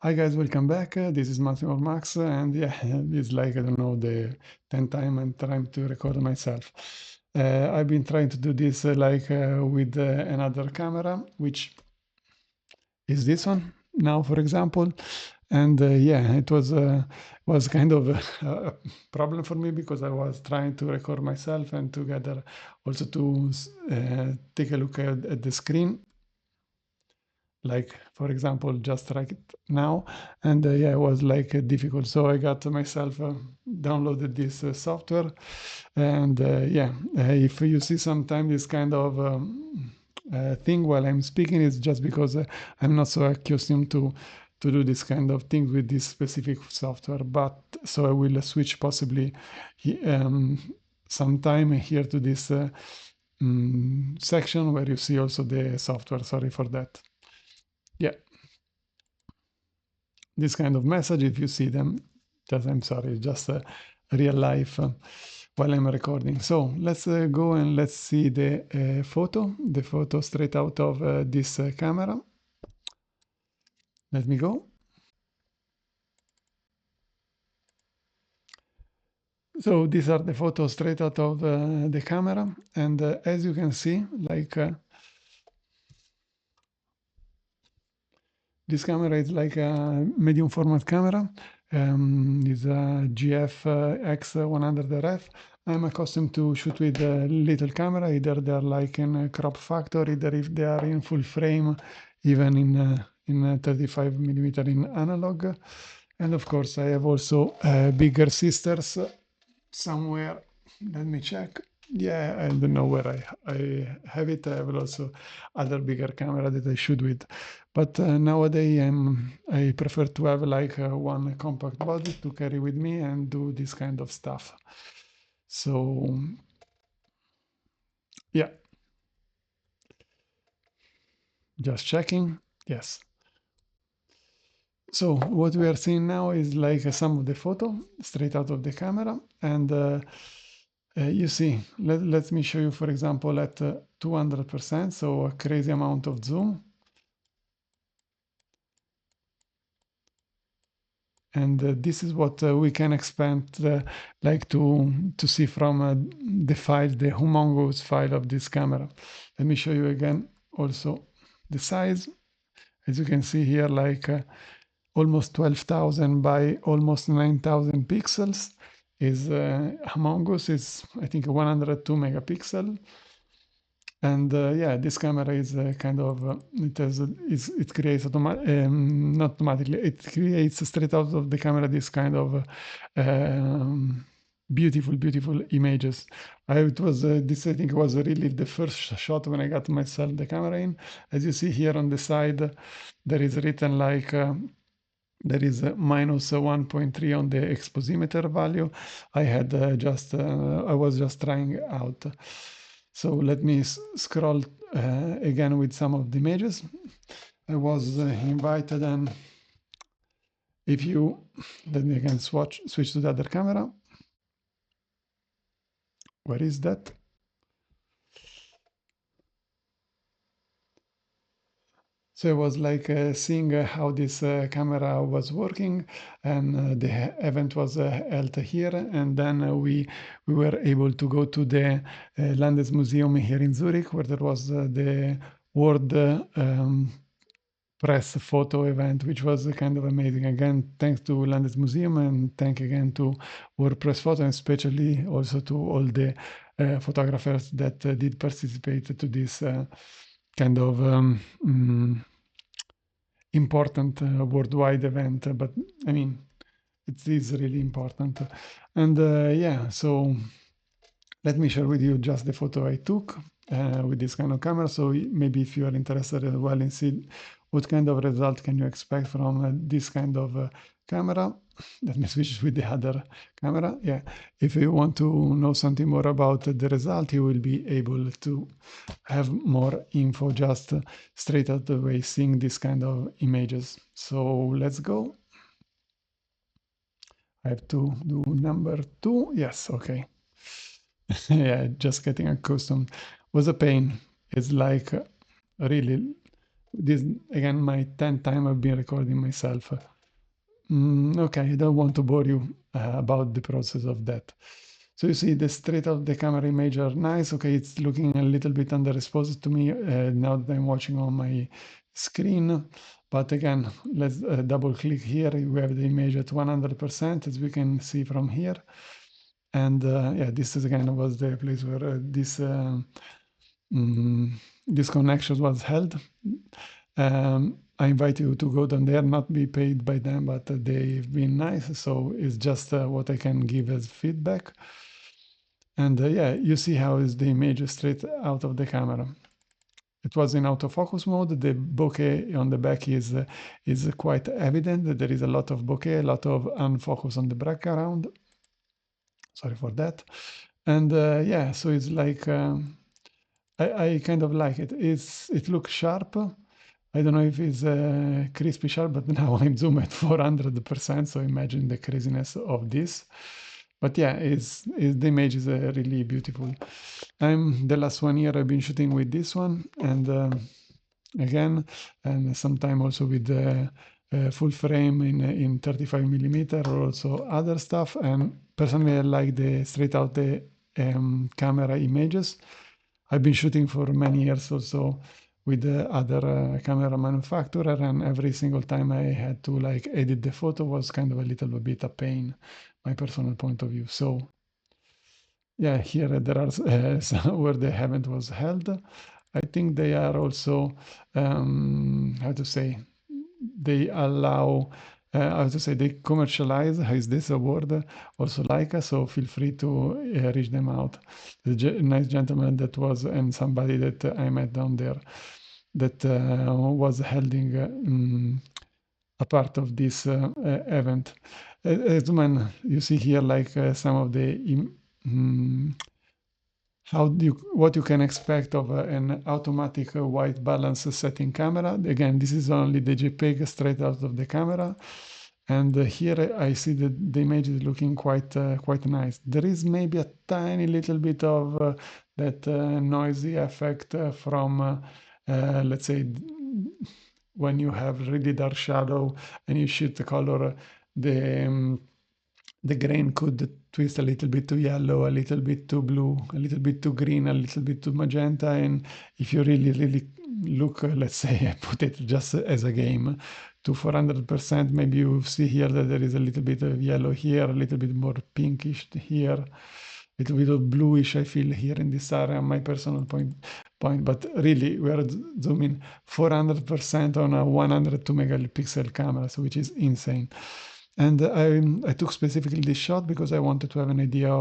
Hi guys, welcome back. This is Massimo Max, and yeah, it's like, I don't know, the 10th time I'm trying to record myself. I've been trying to do this with another camera, which is this one now, for example. And yeah, it was kind of a problem for me because I was trying to record myself and together also to take a look at the screen, like for example just right now. And yeah, it was like difficult, so I got myself downloaded this software. And yeah, if you see sometimes this kind of thing while I'm speaking, it's just because I'm not so accustomed to do this kind of thing with this specific software. But so I will switch possibly sometime here to this section where you see also the software. Sorry for that. Yeah, this kind of message, if you see them, just I'm sorry, just real life while I'm recording. So let's go and let's see the photo straight out of this camera. Let me go. So these are the photos straight out of the camera, and as you can see, like this camera is like a medium format camera. It's a GFX100RF. I'm accustomed to shoot with a little camera, either they're like in a crop factor, either if they are in full frame, even in 35 millimeter in analog. And of course, I have also bigger sisters somewhere. Let me check. Yeah, I don't know where I have it. I have also other bigger camera that I shoot with. But nowadays I prefer to have like one compact body to carry with me and do this kind of stuff. So yeah, just checking. Yes. So what we are seeing now is like some of the photo straight out of the camera. And you see, let me show you, for example, at 200%, so a crazy amount of zoom. And this is what we can expect like to see from the file, the humongous file of this camera. Let me show you again also the size. As you can see here, like almost 12,000 by almost 9,000 pixels is humongous. It's, I think, 102 megapixel. And yeah, this camera is kind of it creates not automatically, it creates straight out of the camera this kind of beautiful images. It was this, I think, was really the first shot when I got myself the camera in. As you see here on the side, there is written like there is a minus 1.3 on the exposimeter value. I had I was just trying out. So let me scroll again with some of the images. I was invited, and if you, let me again switch to the other camera. Where is that? So I was like seeing how this camera was working, and the event was held here. And then we were able to go to the Landesmuseum here in Zurich, where there was the World Press photo event, which was kind of amazing. Again, thanks to Landesmuseum, and thank again to World Press Photo, and especially also to all the photographers that did participate to this kind of important worldwide event. But I mean, it is really important. And yeah, so let me share with you just the photo I took with this kind of camera. So maybe if you are interested as well in see what kind of result can you expect from this kind of camera. Let me switch with the other camera. Yeah, if you want to know something more about the result, you will be able to have more info just straight out the way seeing this kind of images. So let's go. I have to do number 2. Yes, okay. Yeah, just getting accustomed was a pain. It's like really, this again my 10th time I've been recording myself. Okay, I don't want to bore you about the process of that. So you see the straight out the camera image are nice. Okay, it's looking a little bit underexposed to me now that I'm watching on my screen. But again, let's double click here. We have the image at 100%, as we can see from here. And yeah, this is again was the place where this connection was held. I invite you to go down there, not be paid by them, but they've been nice. So it's just what I can give as feedback. And yeah, you see how is the image straight out of the camera. It was in autofocus mode. The bokeh on the back is quite evident. There is a lot of bokeh, a lot of unfocus on the background. Sorry for that. And yeah, so it's like I kind of like it. It looks sharp. I don't know if it's crispy sharp, but now I'm zoomed at 400%, so imagine the craziness of this. But yeah, the image is really beautiful. I'm the last 1 year I've been shooting with this one, and again, and sometime also with the full frame in 35 millimeter, or also other stuff. And personally, I like the straight out the camera images. I've been shooting for many years also with the other camera manufacturer, and every single time I had to like edit the photo was kind of a little bit a pain, my personal point of view. So yeah, here there are some where the event was held. I think they are also, how to say, they allow, how to say, they commercialize, how is this a word, also Leica, so feel free to reach them out. The nice gentleman that was, and somebody that I met down there that was holding a part of this event. As man, you see here like some of the what you can expect of an automatic white balance setting camera. Again, this is only the JPEG straight out of the camera. And here I see that the image is looking quite nice. There is maybe a tiny little bit of that noisy effect from, let's say, when you have really dark shadow and you shoot the color, the grain could twist a little bit to yellow, a little bit to blue, a little bit to green, a little bit to magenta. And if you really look, let's say, I put it just as a game, to 400%, maybe you see here that there is a little bit of yellow here, a little bit more pinkish here, a little bit of bluish I feel here in this area, my personal point. But really, we are zooming 400% on a 102 megapixel camera, so which is insane. And I took specifically this shot because I wanted to have an idea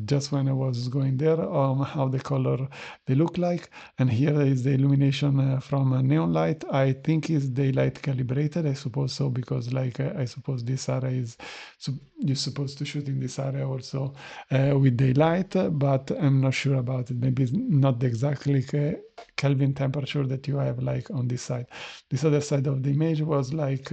just when I was going there how the color they look like. And here is the illumination from a neon light. I think is daylight calibrated. I suppose so, because like I suppose this area is you're supposed to shoot in this area also with daylight, but I'm not sure about it. Maybe it's not exactly Kelvin temperature that you have like on this side. This other side of the image was like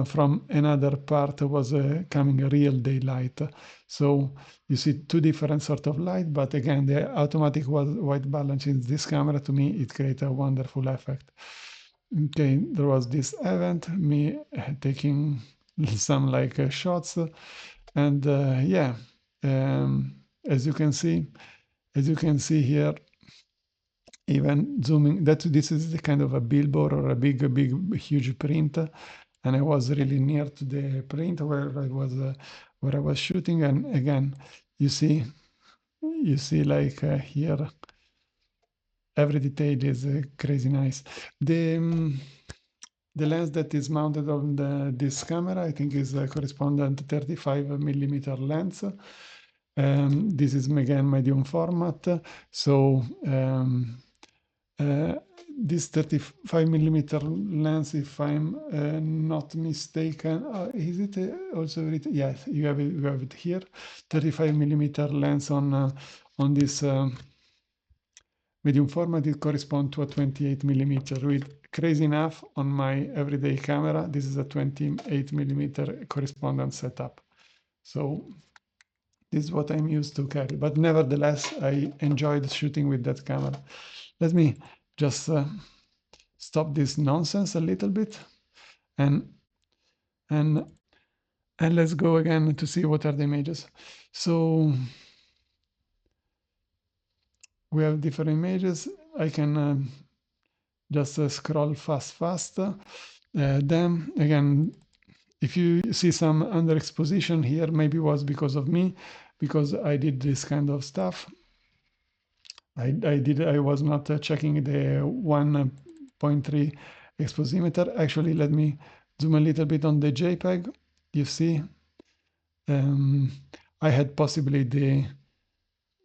from another part was coming a real daylight. So you see two different sort of light, but again, the automatic white balance in this camera, to me, it creates a wonderful effect. Okay, there was this event, me taking some like shots, and yeah, as you can see here, even zooming, this is the kind of a billboard or a big huge print, and I was really near to the print where I was shooting, and again, you see like here, every detail is crazy nice. The lens that is mounted on this camera, I think, is a correspondent 35 millimeter lens. This is again medium format, so this 35 millimeter lens, if I'm not mistaken, is it also written? Yes, you have it here. 35 millimeter lens on this medium format. It corresponds to a 28 millimeter. With crazy enough, on my everyday camera, this is a 28 millimeter correspondent setup. So this is what I'm used to carry. But nevertheless, I enjoyed shooting with that camera. Let me just stop this nonsense a little bit. And and let's go again to see what are the images. So we have different images. I can just scroll fast. Then again, if you see some underexposition here, maybe it was because of me, because I did this kind of stuff. I was not checking the 1.3 exposimeter. Actually, let me zoom a little bit on the JPEG. You see, I had possibly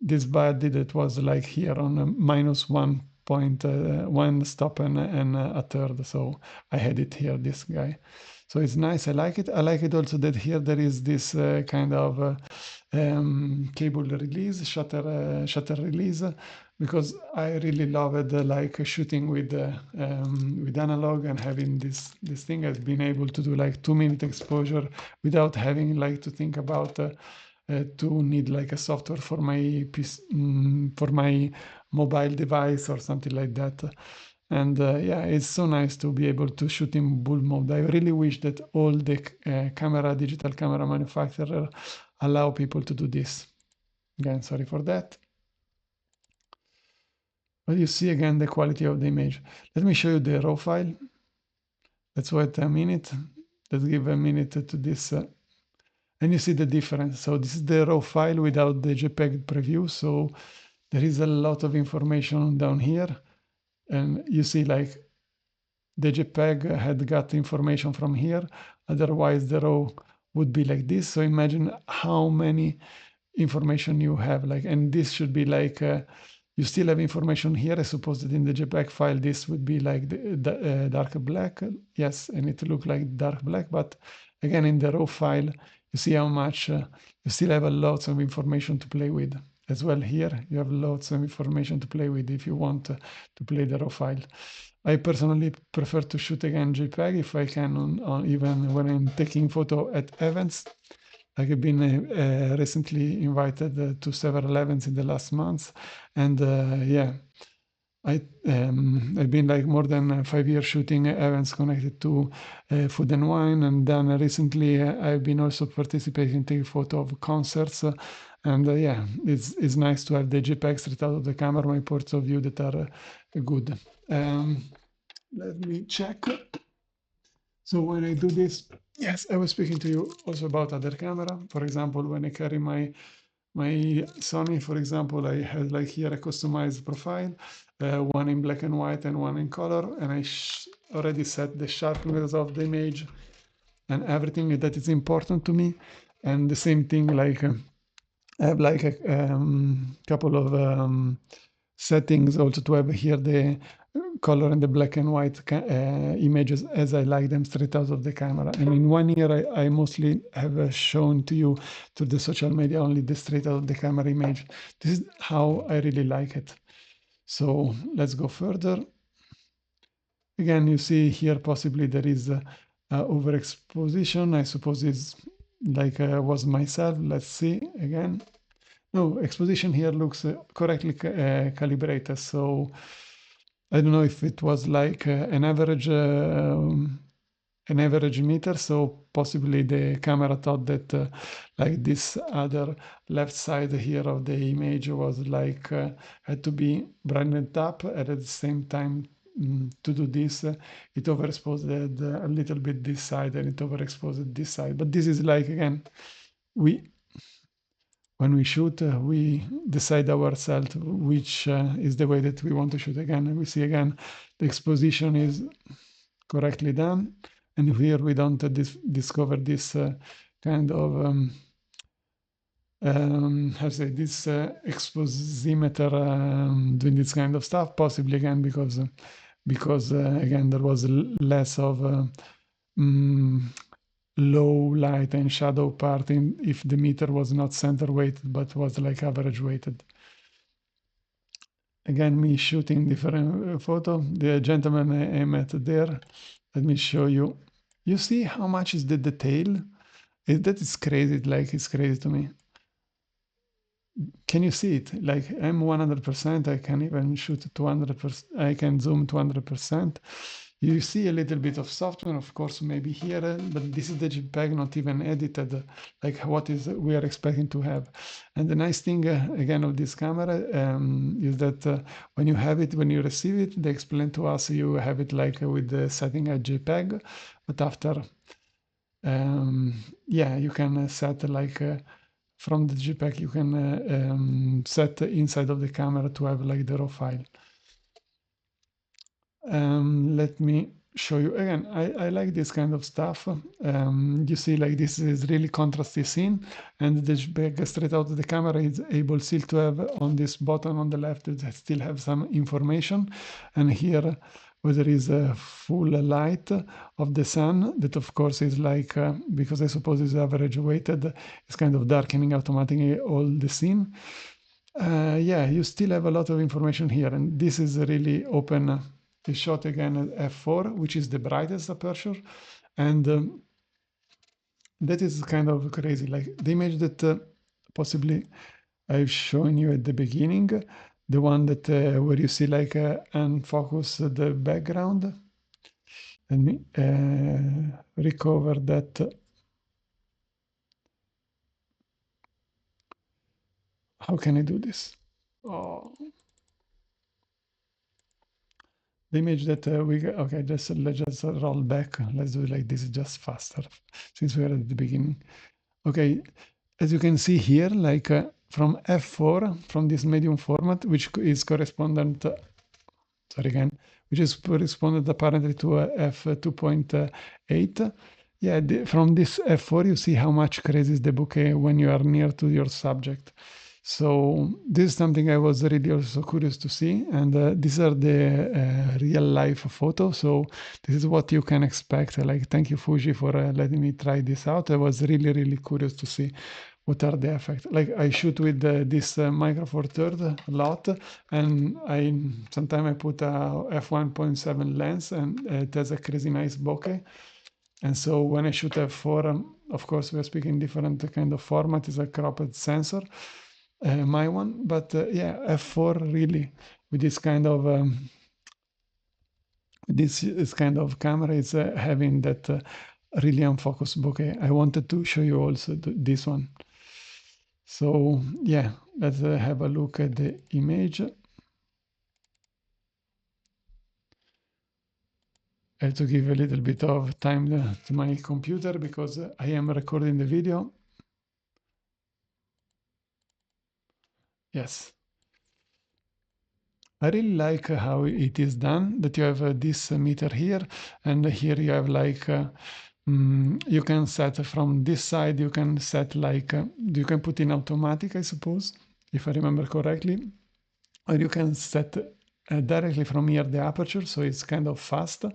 this body that was like here on a minus 1.1 stop and a third. So I had it here, this guy. So it's nice. I like it. I like it also that here there is this kind of cable release, shutter release, because I really loved like shooting with analog and having this thing. I've been able to do like 2-minute exposure without having like to think about to need like a software for my for my mobile device or something like that. And yeah, it's so nice to be able to shoot in bulk mode. I really wish that all the digital camera manufacturers allow people to do this. Again, sorry for that. But you see again the quality of the image. Let me show you the raw file. Let's wait a minute. Let's give a minute to this. And you see the difference. So this is the raw file without the JPEG preview. So there is a lot of information down here. And you see like the JPEG had got information from here. Otherwise the raw would be like this. So imagine how many information you have, like, and this should be like, you still have information here. I suppose that in the JPEG file, this would be like the dark black. Yes, and it look like dark black, but again, in the raw file, you see how much you still have a lots of information to play with. As well here, you have lots of information to play with if you want to play the raw file. I personally prefer to shoot again JPEG if I can, on even when I'm taking photo at events. I've been recently invited to several events in the last months, and yeah, I've been like more than 5 years shooting events connected to food and wine, and then recently I've been also participating, taking photo of concerts, and yeah, it's nice to have the JPEG straight out of the camera, my points of view that are good. Let me check. So when I do this, yes, I was speaking to you also about other camera. For example, when I carry my Sony, for example, I have like here a customized profile, one in black and white and one in color, and I already set the sharpness of the image and everything that is important to me. And the same thing, like I have like a couple of settings also to have here the color and the black and white images as I like them straight out of the camera. And in 1 year, I mostly have shown to you through the social media only the straight out of the camera image. This is how I really like it. So let's go further. Again, you see here possibly there is overexposition. I suppose it's like was myself. Let's see again. No, exposition here looks correctly calibrated. So I don't know if it was like an average meter, so possibly the camera thought that like this other left side here of the image was like had to be brightened up, and at the same time to do this it overexposed a little bit this side and it overexposed this side. But this is like, again, when we shoot, we decide ourselves which is the way that we want to shoot. Again, we see again the exposition is correctly done, and here we don't discover this kind of how to say, this exposimeter doing this kind of stuff. Possibly again because again there was less of low light and shadow part if the meter was not center weighted but was like average weighted. Again, me shooting different photo. The gentleman I met there, let me show you. You see how much is the detail? That is crazy, like it's crazy to me. Can you see it? Like I'm 100%, I can even shoot 200%, I can zoom 200%. You see a little bit of software, of course, maybe here, but this is the JPEG, not even edited, like what is we are expecting to have. And the nice thing, again, of this camera is that when you have it, when you receive it, they explain to us you have it like with the setting at JPEG, but after, yeah, you can set like from the JPEG, you can set inside of the camera to have like the raw file. Let me show you again. I like this kind of stuff. You see, like this is really contrasty scene, and the JPEG straight out of the camera is able still to have on this button on the left, it still have some information, and here where there is a full light of the sun, that of course is like, because I suppose it's average weighted, it's kind of darkening automatically all the scene. Yeah, you still have a lot of information here, and this is really open. The shot again at f4, which is the brightest aperture, and that is kind of crazy. Like the image that possibly I've shown you at the beginning, the one that where you see like unfocus the background. Let me recover that. How can I do this? Oh. The image that we got, okay, let's just roll back. Let's do it like this, just faster, since we are at the beginning. Okay, as you can see here, like from f4, from this medium format, which is correspondent, sorry again, which is correspondent apparently to f2.8. Yeah, from this f4, you see how much crazy is the bokeh when you are near to your subject. So this is something I was really also curious to see, and these are the real life photos. So this is what you can expect. Like, thank you, Fuji, for letting me try this out. I was really curious to see what are the effects. Like I shoot with this Micro Four Thirds a lot, and sometimes I put a f1.7 lens, and it has a crazy nice bokeh. And so when I shoot f4, of course, we're speaking different kind of format. It's a cropped sensor. My one, but yeah, f4 really with this kind of camera is having that really unfocused bokeh. I wanted to show you also this one. So yeah, let's have a look at the image. I have to give a little bit of time to my computer because I am recording the video. Yes. I really like how it is done, that you have this meter here, and here you have like, you can set from this side, you can set like, you can put in automatic, I suppose, if I remember correctly, or you can set directly from here the aperture, so it's kind of fast.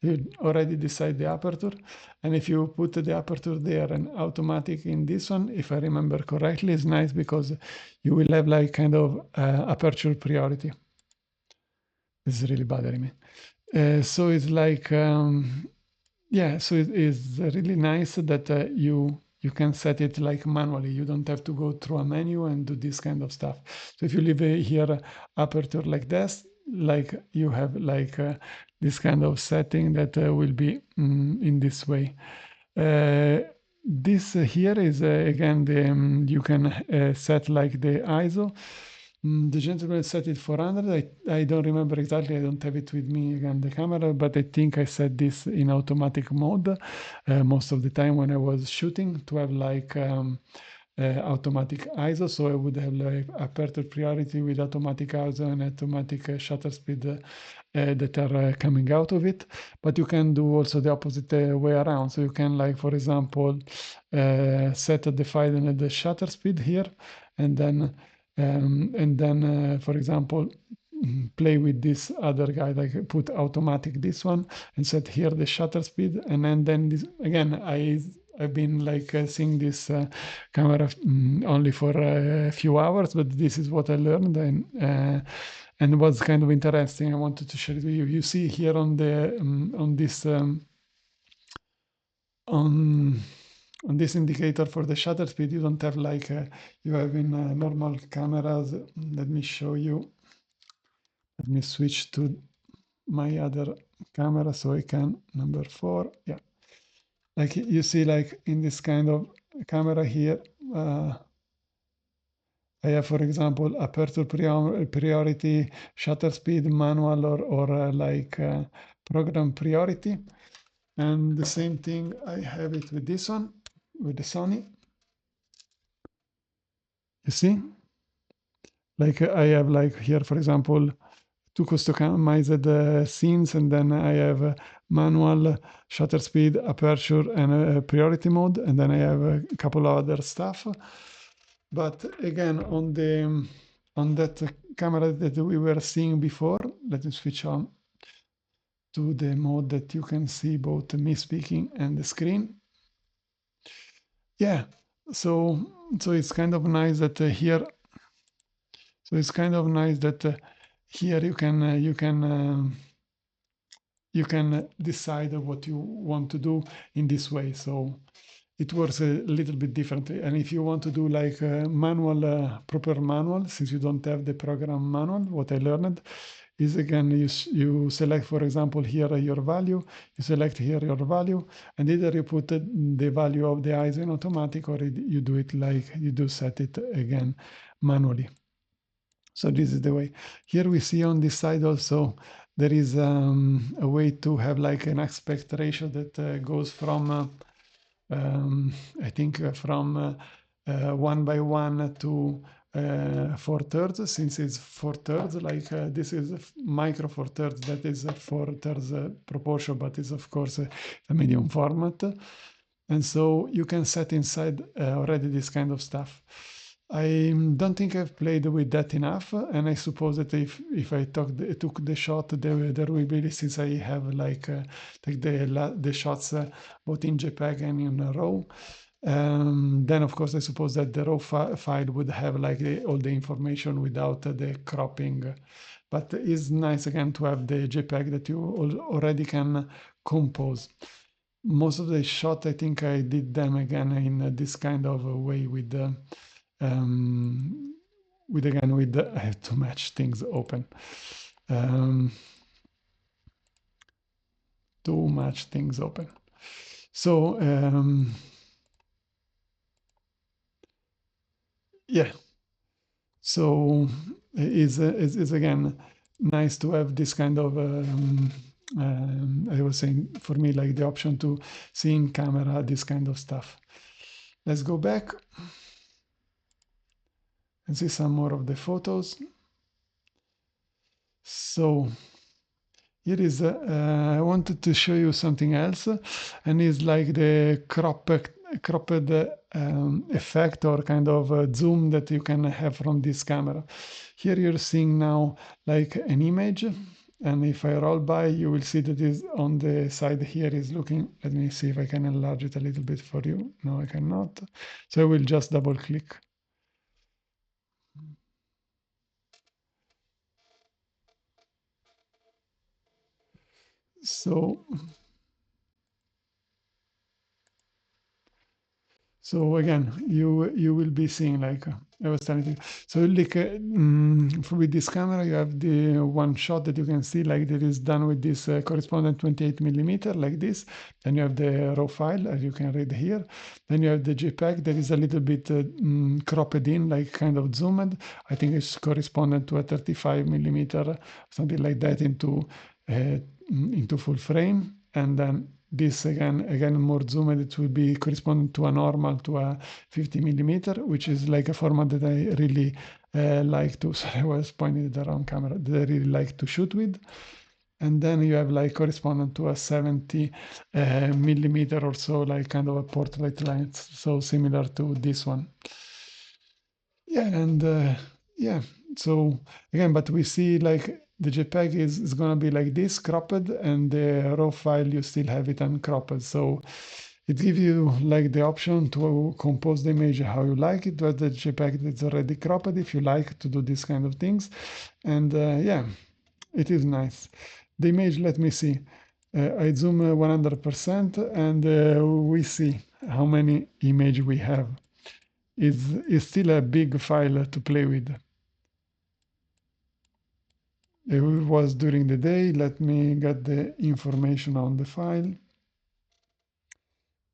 You already decide the aperture, and if you put the aperture there and automatic in this one, if I remember correctly, it's nice because you will have like kind of aperture priority. This is really bothering me. So it's like, yeah, so it is really nice that you can set it like manually. You don't have to go through a menu and do this kind of stuff. So if you leave here aperture like this, like you have like this kind of setting that will be in this way. This here is again the you can set like the ISO. The gentleman set it 400. I don't remember exactly. I don't have it with me again, the camera, but I think I set this in automatic mode most of the time when I was shooting to have like automatic ISO. So I would have like aperture priority with automatic ISO and automatic shutter speed that are coming out of it. But you can do also the opposite way around. So you can, like, for example, set the file and the shutter speed here, and then for example, play with this other guy, like put automatic this one and set here the shutter speed, and then this again. I've been like seeing this camera only for a few hours, but this is what I learned, and it was kind of interesting. I wanted to share it with you. You see here on the on this indicator for the shutter speed, you don't have like you have in normal cameras. Let me show you. Let me switch to my other camera so I can, number 4, yeah. Like you see, like in this kind of camera here, I have, for example, aperture priority, shutter speed, manual, or program priority. And the same thing, I have it with this one, with the Sony. You see? Like I have like here, for example, to customize the scenes, and then I have manual, shutter speed, aperture, and priority mode, and then I have a couple of other stuff. But again, on that camera that we were seeing before, let me switch on to the mode that you can see both me speaking and the screen. Yeah, so it's kind of nice that here. So it's kind of nice that here you can decide what you want to do in this way. So it works a little bit differently. And if you want to do like manual, proper manual, since you don't have the program manual, what I learned is, again, you select, for example, here your value, you select here your value, and either you put the value of the ISO in automatic, or you do it like you do set it again manually. So this is the way. Here we see on this side also there is a way to have like an aspect ratio that goes from I think from 1:1 to 4/3, since it's 4/3, like this is micro 4/3, that is a 4/3 proportion, but it's of course a medium format. And so you can set inside already this kind of stuff. I don't think I've played with that enough, and I suppose that if I took the shot, there will be, since I have like the shots both in JPEG and in RAW. Then of course I suppose that the RAW file would have like all the information without the cropping. But it's nice again to have the JPEG that you already can compose. Most of the shot, I think I did them again in this kind of a way with I have to match things open. To match things open. So yeah. So it's again nice to have this kind of I was saying, for me, like the option to see in camera this kind of stuff. Let's go back and see some more of the photos. So here is I wanted to show you something else, and it's like the cropped effect, or kind of zoom that you can have from this camera. Here you're seeing now like an image, and if I roll by, you will see that is on the side here is looking. Let me see if I can enlarge it a little bit for you. No, I cannot. So I will just double click. So again, you will be seeing, like I was telling you. So like with this camera, you have the one shot that you can see, like that is done with this correspondent 28mm, like this. Then you have the RAW file, as you can read here. Then you have the JPEG that is a little bit cropped in, like kind of zoomed. I think it's correspondent to a 35mm, something like that, into full frame. And then this again more zoomed, it will be corresponding to a normal, to a 50mm, which is like a format that I really like to. Sorry, I was pointing at the wrong camera. That I really like to shoot with. And then you have like corresponding to a 70mm or so, like kind of a portrait lens, so similar to this one. Yeah, and yeah. So again, but we see like the JPEG is going to be like this, cropped, and the RAW file, you still have it uncropped. So it gives you like the option to compose the image how you like it, but the JPEG that's already cropped, if you like to do these kind of things. And yeah, it is nice. The image, let me see. I zoom 100%, and we see how many image we have. It's still a big file to play with. It was during the day. Let me get the information on the file.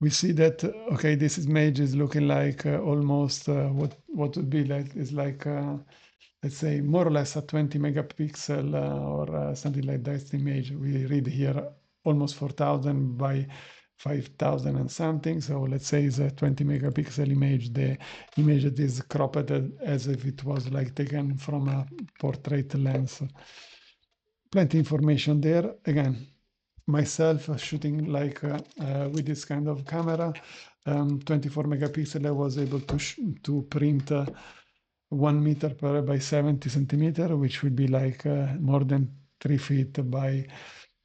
We see that, okay, this image is looking like almost what would be like, is like, let's say, more or less a 20 megapixel or something like that image. We read here almost 4,000 by 5,000 and something. So let's say it's a 20 megapixel image. The image that is cropped as if it was like taken from a portrait lens. Plenty information there. Again, myself shooting like with this kind of camera, 24 megapixel, I was able to print 1 meter by 70 centimeter, which would be like more than 3 feet by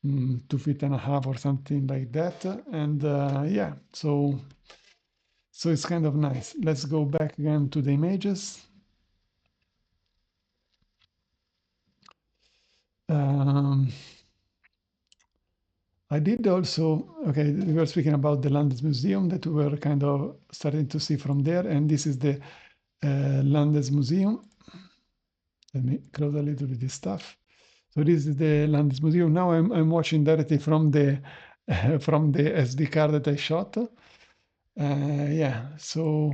2.5 feet or something like that. And yeah, so it's kind of nice. Let's go back again to the images. I did also, okay, we were speaking about the Landesmuseum that we were kind of starting to see from there, and this is the Landesmuseum. Let me close a little bit this stuff. So this is the Landesmuseum. Now I'm watching directly from the from the SD card that I shot. Yeah, so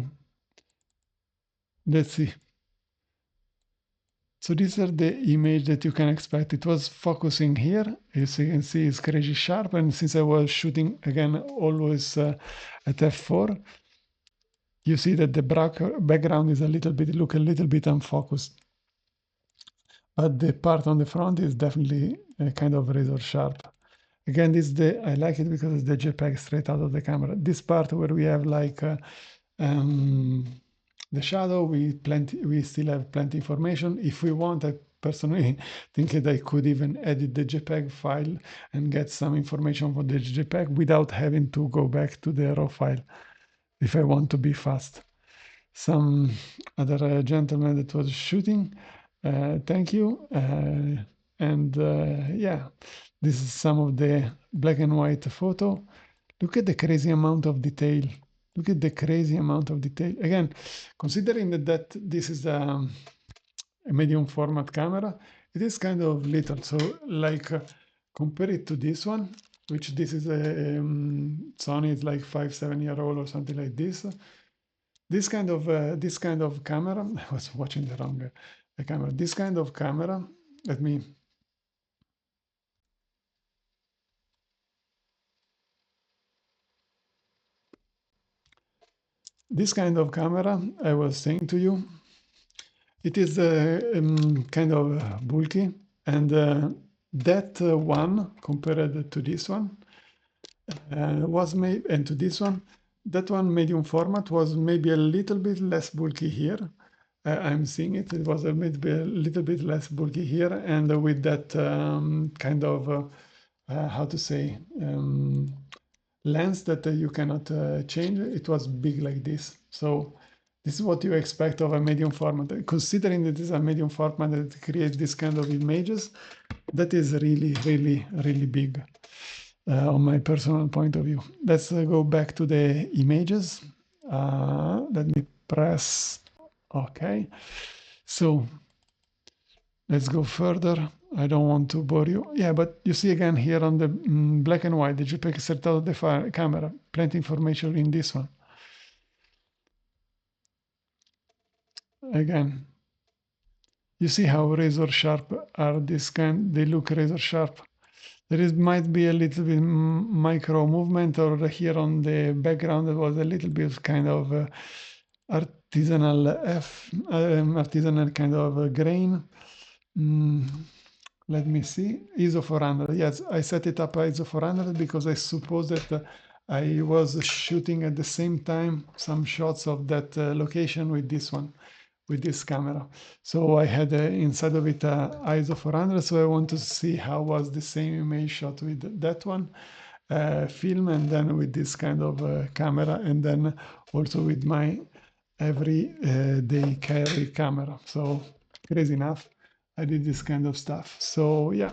let's see. So these are the image that you can expect. It was focusing here. As you can see, it's crazy sharp. And since I was shooting, again, always at f4, you see that the background is a little bit unfocused. But the part on the front is definitely kind of razor sharp. Again, I like it because it's the JPEG straight out of the camera. This part where we have like the shadow, we still have plenty information. If we want, I personally think that I could even edit the JPEG file and get some information for the JPEG without having to go back to the raw file if I want to be fast. Some other gentleman that was shooting, thank you. Yeah, this is some of the black and white photo. Look at the crazy amount of detail. Look at the crazy amount of detail. Again, considering that this is a medium format camera, it is kind of little. So like compare it to this one, which this is a Sony, is like 5-7-year-old or something like this. This kind of camera, I was watching the wrong camera. This kind of camera, let me. This kind of camera, I was saying to you, it is kind of bulky, and that one compared to this one was made, and to this one, that one medium format was maybe a little bit less bulky here. I'm seeing it. It was maybe a little bit less bulky here, and with that kind of how to say lens that you cannot change. It was big like this. So this is what you expect of a medium format. Considering that it is a medium format that creates this kind of images, that is really, really, really big on my personal point of view. Let's go back to the images. Let me press OK. So let's go further. I don't want to bore you. Yeah, but you see again here on the black and white, the JPEG set out of the camera. Plenty information in this one. Again, you see how razor sharp are this kind. They look razor sharp. There might be a little bit micro movement, or here on the background there was a little bit kind of artisanal artisanal kind of grain. Let me see, ISO 400. Yes, I set it up ISO 400 because I suppose that I was shooting at the same time some shots of that location with this one, with this camera. So I had inside of it ISO 400, so I want to see how was the same image shot with that one film, and then with this kind of camera, and then also with my everyday carry camera. So crazy enough, I did this kind of stuff. So yeah,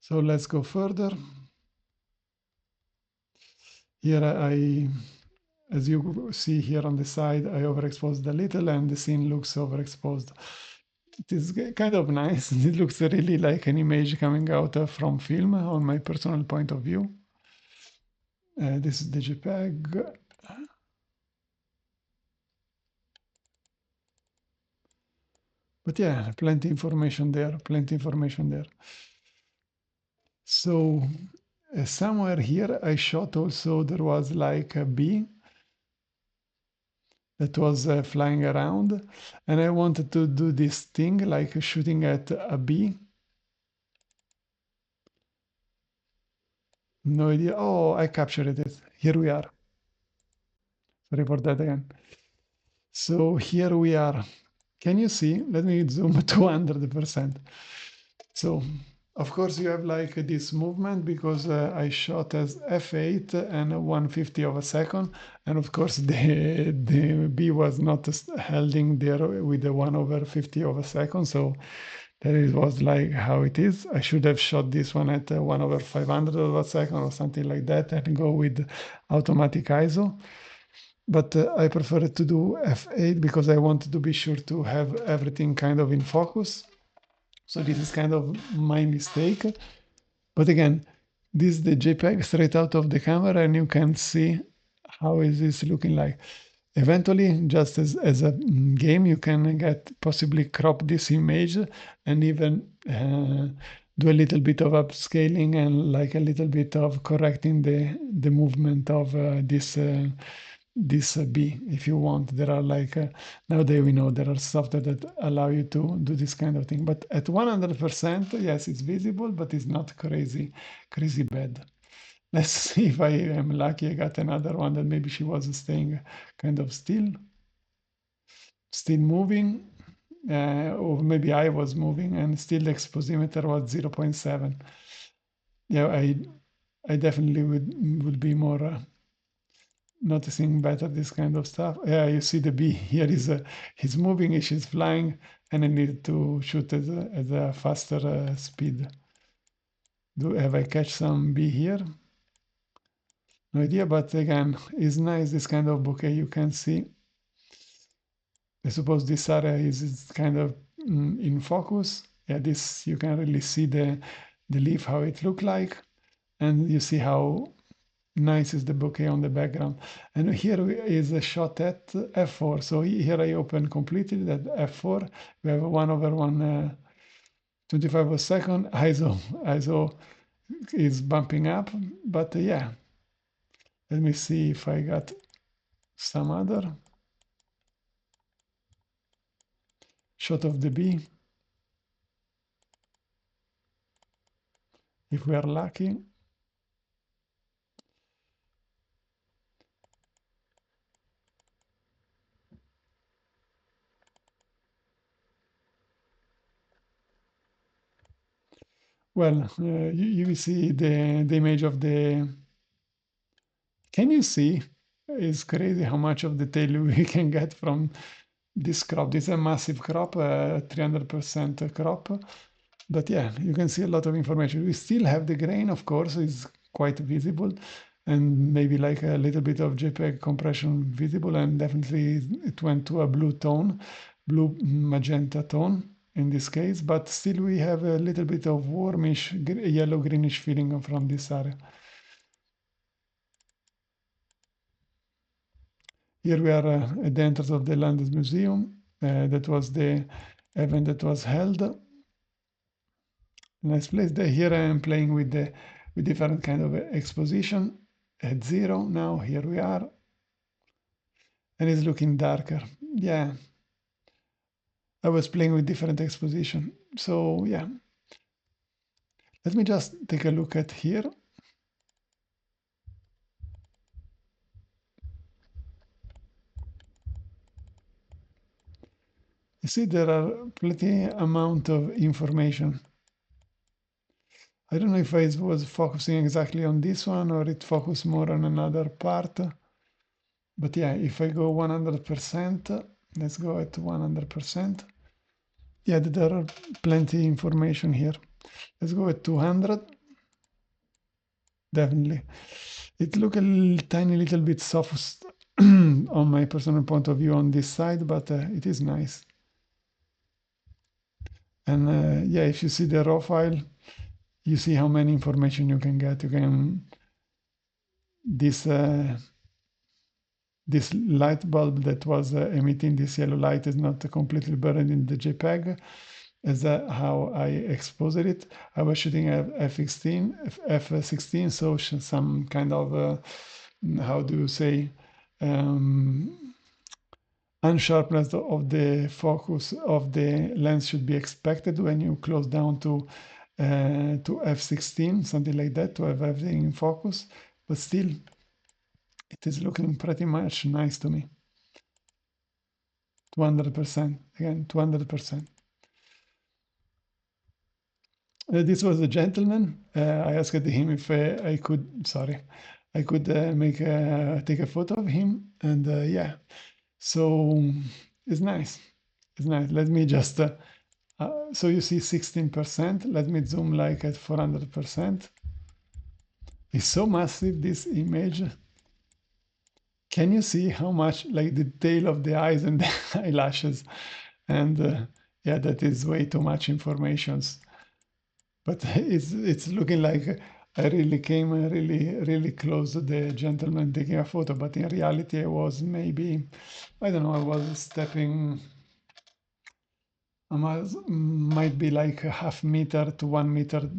so let's go further. Here as you see here on the side, I overexposed a little and the scene looks overexposed. It is kind of nice. It looks really like an image coming out from film on my personal point of view. This is the JPEG. But yeah, plenty information there, plenty information there. So somewhere here I shot also, there was like a bee that was flying around, and I wanted to do this thing like shooting at a bee. No idea. Oh, I captured it. Here we are. Sorry for that again. So here we are. Can you see? Let me zoom to 100%. So, of course, you have like this movement because I shot as f8 and 1/50 of a second. And of course, the B was not holding there with the 1/50 of a second. So that it was like how it is. I should have shot this one at 1/500 of a second or something like that and go with automatic ISO. But I prefer to do f8 because I wanted to be sure to have everything kind of in focus. So this is kind of my mistake. But again, this is the JPEG straight out of the camera and you can see how is this looking like. Eventually, just as a game, you can get possibly crop this image and even do a little bit of upscaling and like a little bit of correcting the movement of this B if you want. There are like nowadays we know there are software that allow you to do this kind of thing, but at 100%, yes, it's visible, but it's not crazy bad. Let's see if I am lucky. I got another one that maybe she was staying kind of still moving, or maybe I was moving and still the exposimeter was 0.7. Yeah, I definitely would be more noticing better this kind of stuff. Yeah, you see the bee here is he's moving, she's flying, and I need to shoot at a faster speed. Have I catch some bee here? No idea, but again, it's nice this kind of bokeh. You can see. I suppose this area is kind of in focus. Yeah, this you can really see the leaf how it look like, and you see how nice is the bokeh on the background. And here is a shot at f4. So here I open completely that f4. We have 1/125 of a second. ISO is bumping up, but yeah. Let me see if I got some other shot of the bee. If we are lucky. Well, you see the image of the. Can you see? It's crazy how much of detail we can get from this crop. This is a massive crop, 300% crop. But yeah, you can see a lot of information. We still have the grain, of course, is quite visible, and maybe like a little bit of JPEG compression visible, and definitely it went to a blue tone, blue magenta tone in this case, but still we have a little bit of warmish, yellow-greenish feeling from this area. Here we are at the entrance of the Landesmuseum. That was the event that was held. Nice place. Here I am playing with different kind of exposition at 0 now. Here we are, and it's looking darker. Yeah, I was playing with different exposition. So yeah, let me just take a look at here. You see there are plenty amount of information. I don't know if I was focusing exactly on this one or it focused more on another part. But yeah, if I go 100%, let's go at 100%. Yeah, there are plenty information here. Let's go at 200. Definitely. It look a tiny little bit soft on my personal point of view on this side, but it is nice. And yeah, if you see the raw file, you see how many information you can get. You can this light bulb that was emitting this yellow light is not completely buried in the JPEG. As how I exposed it. I was shooting at f16, so some kind of how do you say, unsharpness of the focus of the lens should be expected when you close down to f16, something like that, to have everything in focus. But still, it is looking pretty much nice to me. 200%, again, 200%. This was a gentleman. I asked him if I could, I could take a photo of him, and yeah, so it's nice. It's nice. Let me just, so you see 16%. Let me zoom like at 400%. It's so massive, this image. Can you see how much, like the tail of the eyes and the eyelashes? And yeah, that is way too much information. But it's looking like I really came really close to the gentleman taking a photo. But in reality, I was maybe, I don't know, I was stepping, might be like a half meter to 1 meter,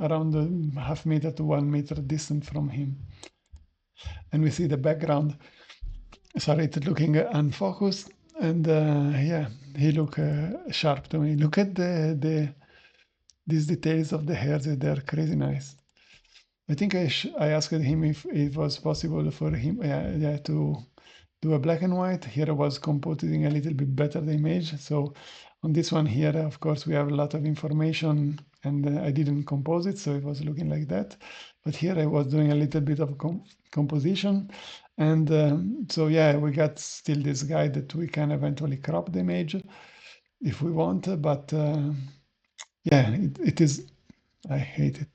around a half meter to 1 meter distant from him. And we see the background, sorry, it's looking unfocused. And yeah, he look sharp to me. Look at these details of the hairs, they're crazy nice. I think I asked him if it was possible for him to do a black and white. Here I was composing a little bit better the image. So on this one here, of course, we have a lot of information, and I didn't compose it, so it was looking like that. But here I was doing a little bit of composition. And so yeah, we got still this guy that we can eventually crop the image if we want. But yeah, it is, I hate it.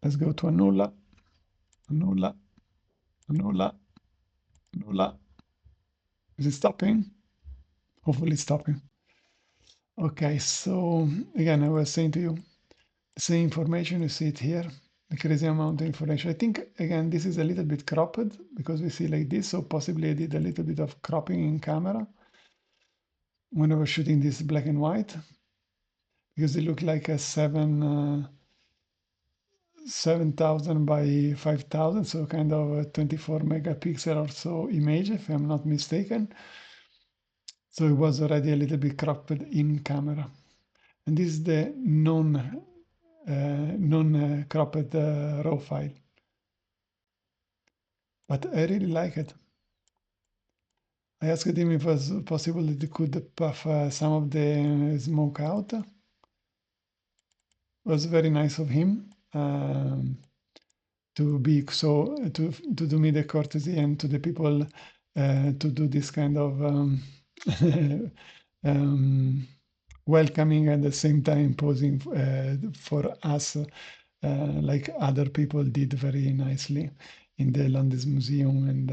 Let's go to Annulla, Annulla, Annulla, Annulla. Is it stopping? Hopefully it's stopping. Okay, so again, I was saying to you, the same information, you see it here, the crazy amount of information. I think, again, this is a little bit cropped because we see like this, so possibly I did a little bit of cropping in camera when I was shooting this black and white, because it looked like a 7,000 by 5,000, so kind of a 24 megapixel or so image, if I'm not mistaken. So it was already a little bit cropped in camera. And this is the non-cropped raw file. But I really like it. I asked him if it was possible that he could puff some of the smoke out. It was very nice of him to be so to do me the courtesy, and to the people to do this kind of welcoming, at the same time posing for us, like other people did very nicely in the Landesmuseum, and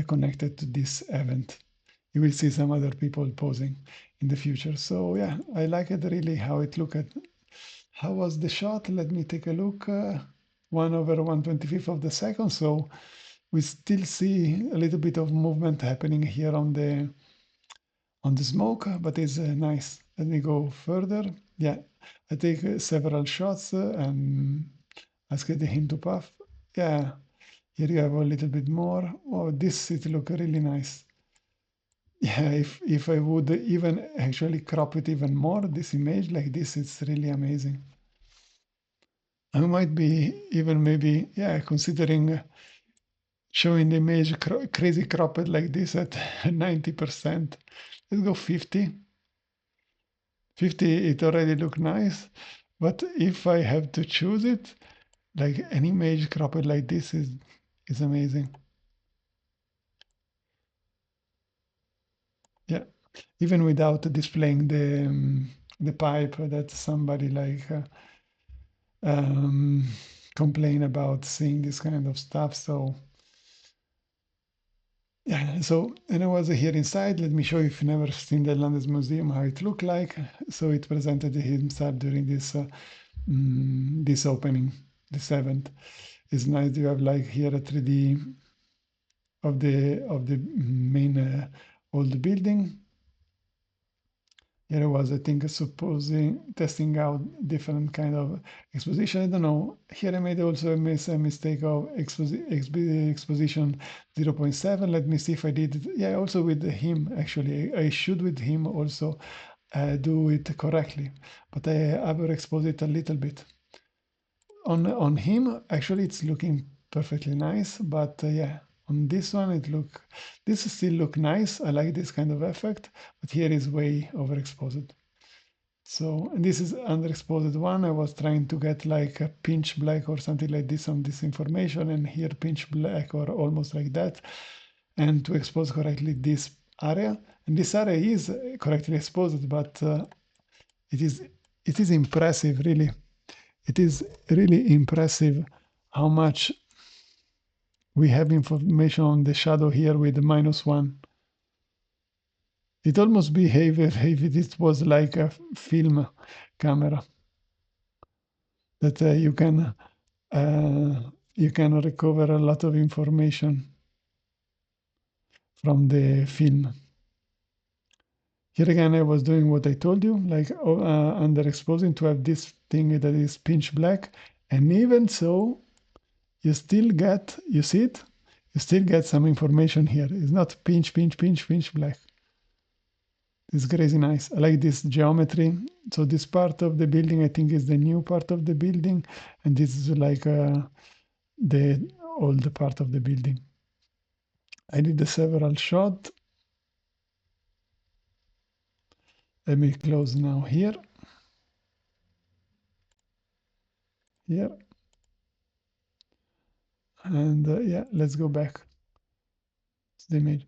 connected to this event. You will see some other people posing in the future. So yeah, I like it really how it looked at. How was the shot? Let me take a look. 1/125 of the second. So we still see a little bit of movement happening here on the smoke, but it's nice. Let me go further. Yeah, I take several shots and ask him to puff. Yeah, here you have a little bit more. Oh, this it look really nice. Yeah, if I would even actually crop it even more, this image like this, it's really amazing. I might be even maybe, yeah, considering showing the image crazy cropped like this at 90%. Let's go 50. 50, it already look nice. But if I have to choose it, like an image cropped like this is amazing. Yeah, even without displaying the pipe that somebody like complain about seeing this kind of stuff. So Yeah, so, and I was here inside. Let me show you if you've never seen the Landesmuseum, how it looked like. So it presented himself during this opening, this event. It's nice. You have like here a 3D of the main old building. Here I was, I think, supposing testing out different kind of exposition. I don't know. Here I made also a mistake of exposition 0.7. Let me see if I did it. Yeah, also with him, actually. I should with him also do it correctly. But I overexposed it a little bit. On him, actually, it's looking perfectly nice. But yeah, on this one, this still look nice. I like this kind of effect, but here is way overexposed. So this is underexposed one. I was trying to get like a pinch black or something like this on this information, and here pinch black or almost like that, and to expose correctly this area. And this area is correctly exposed, but it is impressive, really. It is really impressive how much we have information on the shadow here with the -1. It almost behaves if it was like a film camera that you can recover a lot of information from the film. Here again, I was doing what I told you, like underexposing to have this thing that is pinch black, and even so, you still get, you see it? You still get some information here. It's not pinch black. It's crazy nice. I like this geometry. So this part of the building, I think, is the new part of the building, and this is like the old part of the building. I did several shots. Let me close now here. Here. And yeah, let's go back to the image.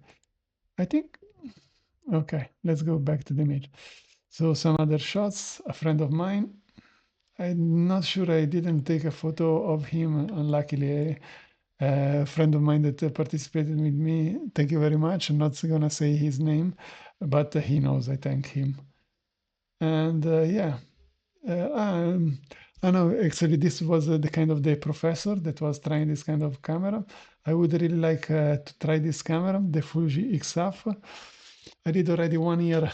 I think, okay, let's go back to the image. So some other shots, a friend of mine. I'm not sure I didn't take a photo of him, unluckily. A friend of mine that participated with me, thank you very much. I'm not gonna say his name, but he knows I thank him. And yeah, I know actually this was the kind of the professor that was trying this kind of camera. I would really like to try this camera, the Fuji XF. I did already 1 year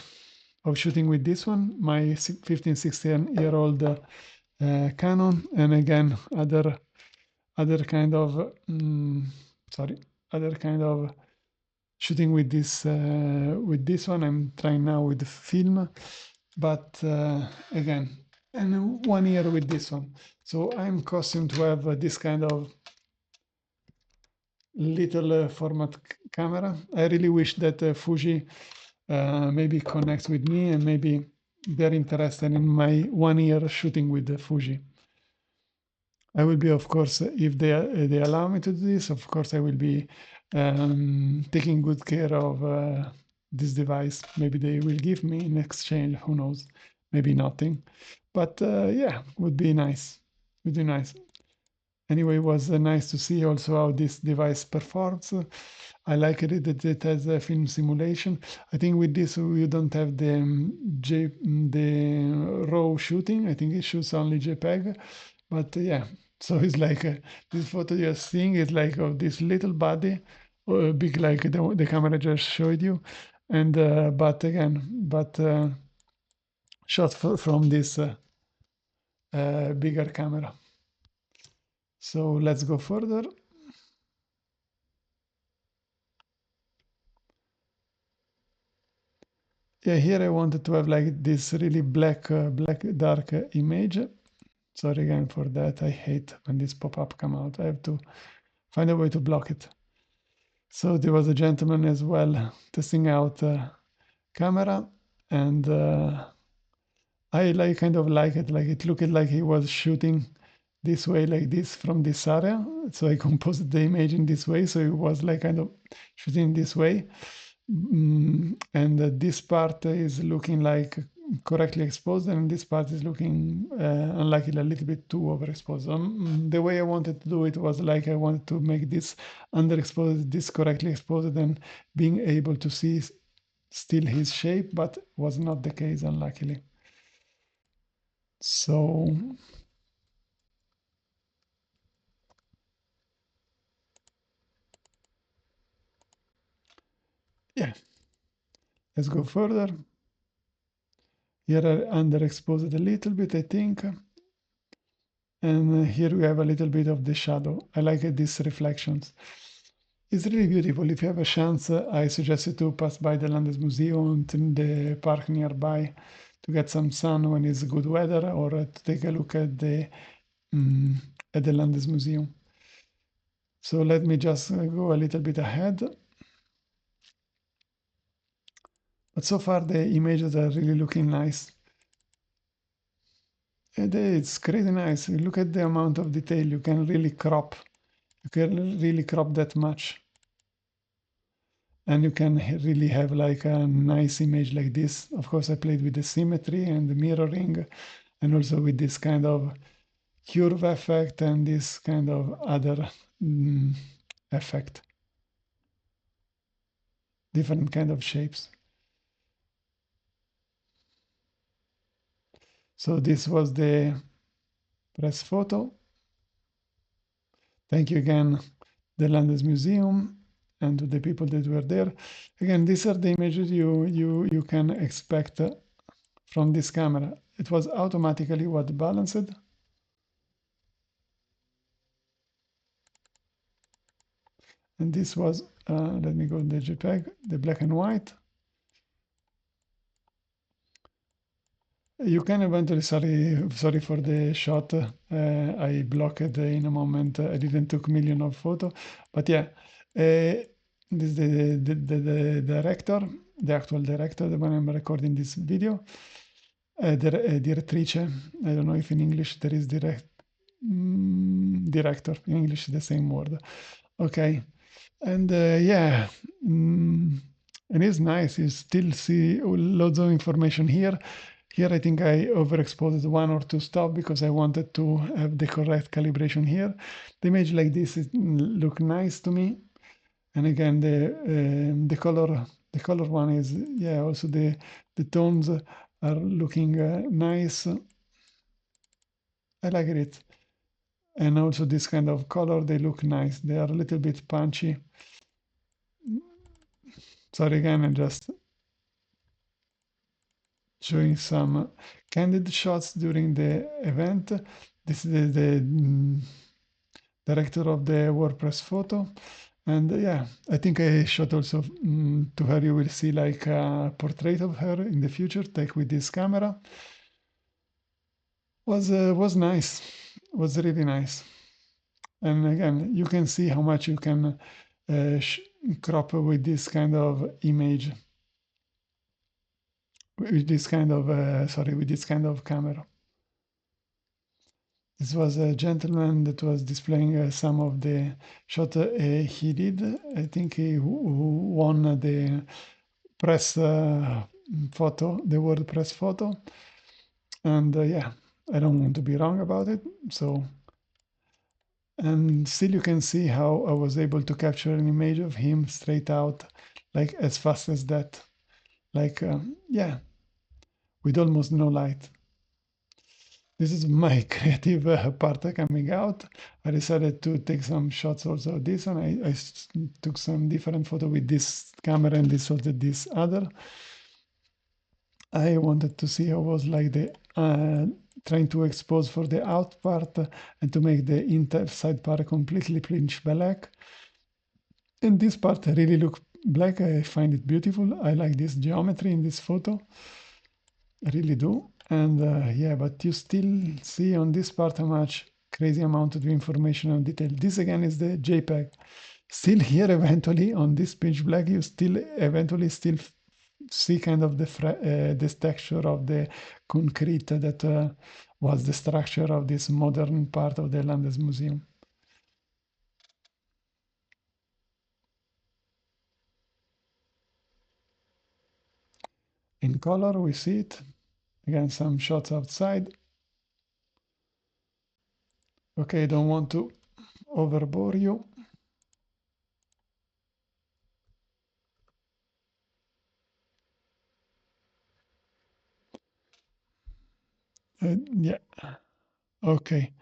of shooting with this one, my 15, 16-year-old Canon, and again other kind of other kind of shooting with this one. I'm trying now with the film, but again, and 1 year with this one. So I'm accustomed to have this kind of little format camera. I really wish that Fuji maybe connects with me, and maybe they're interested in my 1 year shooting with the Fuji. I will be, of course, if they allow me to do this, of course, I will be taking good care of this device. Maybe they will give me in exchange, who knows, maybe nothing. But yeah, would be nice. Would be nice. Anyway, it was nice to see also how this device performs. I like it that it has a film simulation. I think with this you don't have the raw shooting. I think it shoots only JPEG. But yeah, so it's like this photo you're seeing is like of this little body, big like the camera just showed you, and but again, shot from this bigger camera. So let's go further. Yeah, here I wanted to have like this really black dark image. Sorry again for that. I hate when this pop-up come out. I have to find a way to block it. So there was a gentleman as well testing out camera, and I kind of like it. Like it looked like he was shooting this way, like this from this area. So I composed the image in this way. So it was like kind of shooting this way. And this part is looking like correctly exposed, and this part is looking unluckily a little bit too overexposed. The way I wanted to do it was like I wanted to make this underexposed, this correctly exposed, and being able to see still his shape, but was not the case, unluckily. So yeah, let's go further. Here I underexposed a little bit, I think. And here we have a little bit of the shadow. I like these reflections. It's really beautiful. If you have a chance, I suggest you to pass by the Landesmuseum in the park nearby to get some sun when it's good weather, or to take a look mm, at the Landesmuseum. So let me just go a little bit ahead. But so far the images are really looking nice. And it's crazy nice. Look at the amount of detail you can really crop. You can really crop that much. And you can really have like a nice image like this. Of course, I played with the symmetry and the mirroring, and also with this kind of curve effect and this kind of other effect, different kind of shapes. So this was the press photo. Thank you again, the Landesmuseum, and to the people that were there. Again, these are the images you can expect from this camera. It was automatically what balanced. And this was, let me go to the JPEG, the black and white. You can eventually, sorry for the shot, I blocked in a moment, I didn't took million of photo, but yeah, this is the director, the actual director, the one I'm recording this video, direttrice, I don't know if in English there is director, in English the same word, okay. And yeah, it is nice. You still see loads of information here. Here, I think I overexposed one or two stuff because I wanted to have the correct calibration here. The image like this look nice to me. And again, the color one is, yeah, also the tones are looking nice. I like it. And also this kind of color, they look nice. They are a little bit punchy. Sorry again, I'm just showing some candid shots during the event. This is the director of the WordPress photo. And yeah, I think I shot also to her. You will see like a portrait of her in the future, take with this camera. Was nice, was really nice. And again, you can see how much you can crop with this kind of image, with this kind of with this kind of camera. This was a gentleman that was displaying some of the shot he did. I think he won the press photo, the word press photo. And yeah, I don't want to be wrong about it. So, and still you can see how I was able to capture an image of him straight out, like as fast as that. Like, yeah, with almost no light. This is my creative part coming out. I decided to take some shots also of this, and I took some different photo with this camera and this other. I wanted to see how was like the trying to expose for the out part and to make the inside part completely pitch black. And this part really look black. I find it beautiful. I like this geometry in this photo. I really do. And yeah, but you still see on this part how much crazy amount of information and detail. This again is the JPEG. Still here eventually on this pitch black, you still eventually still see kind of this texture of the concrete that was the structure of this modern part of the Landesmuseum. In color, we see it. Again, some shots outside. Okay, don't want to overbore you. Yeah, okay,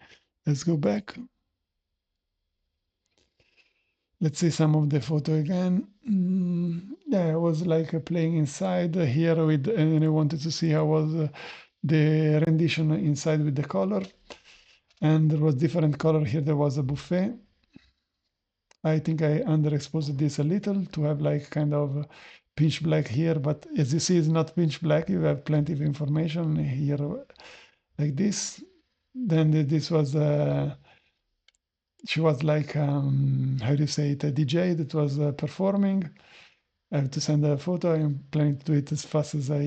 let's go back. Let's see some of the photo again. Yeah, I was like playing inside here with, and I wanted to see how was the rendition inside with the color. And there was different color here. There was a buffet. I think I underexposed this a little to have like kind of pitch black here, but as you see, it's not pitch black. You have plenty of information here like this. Then this was she was like how do you say it, a DJ that was performing. I have to send a photo. I'm planning to do it as fast as I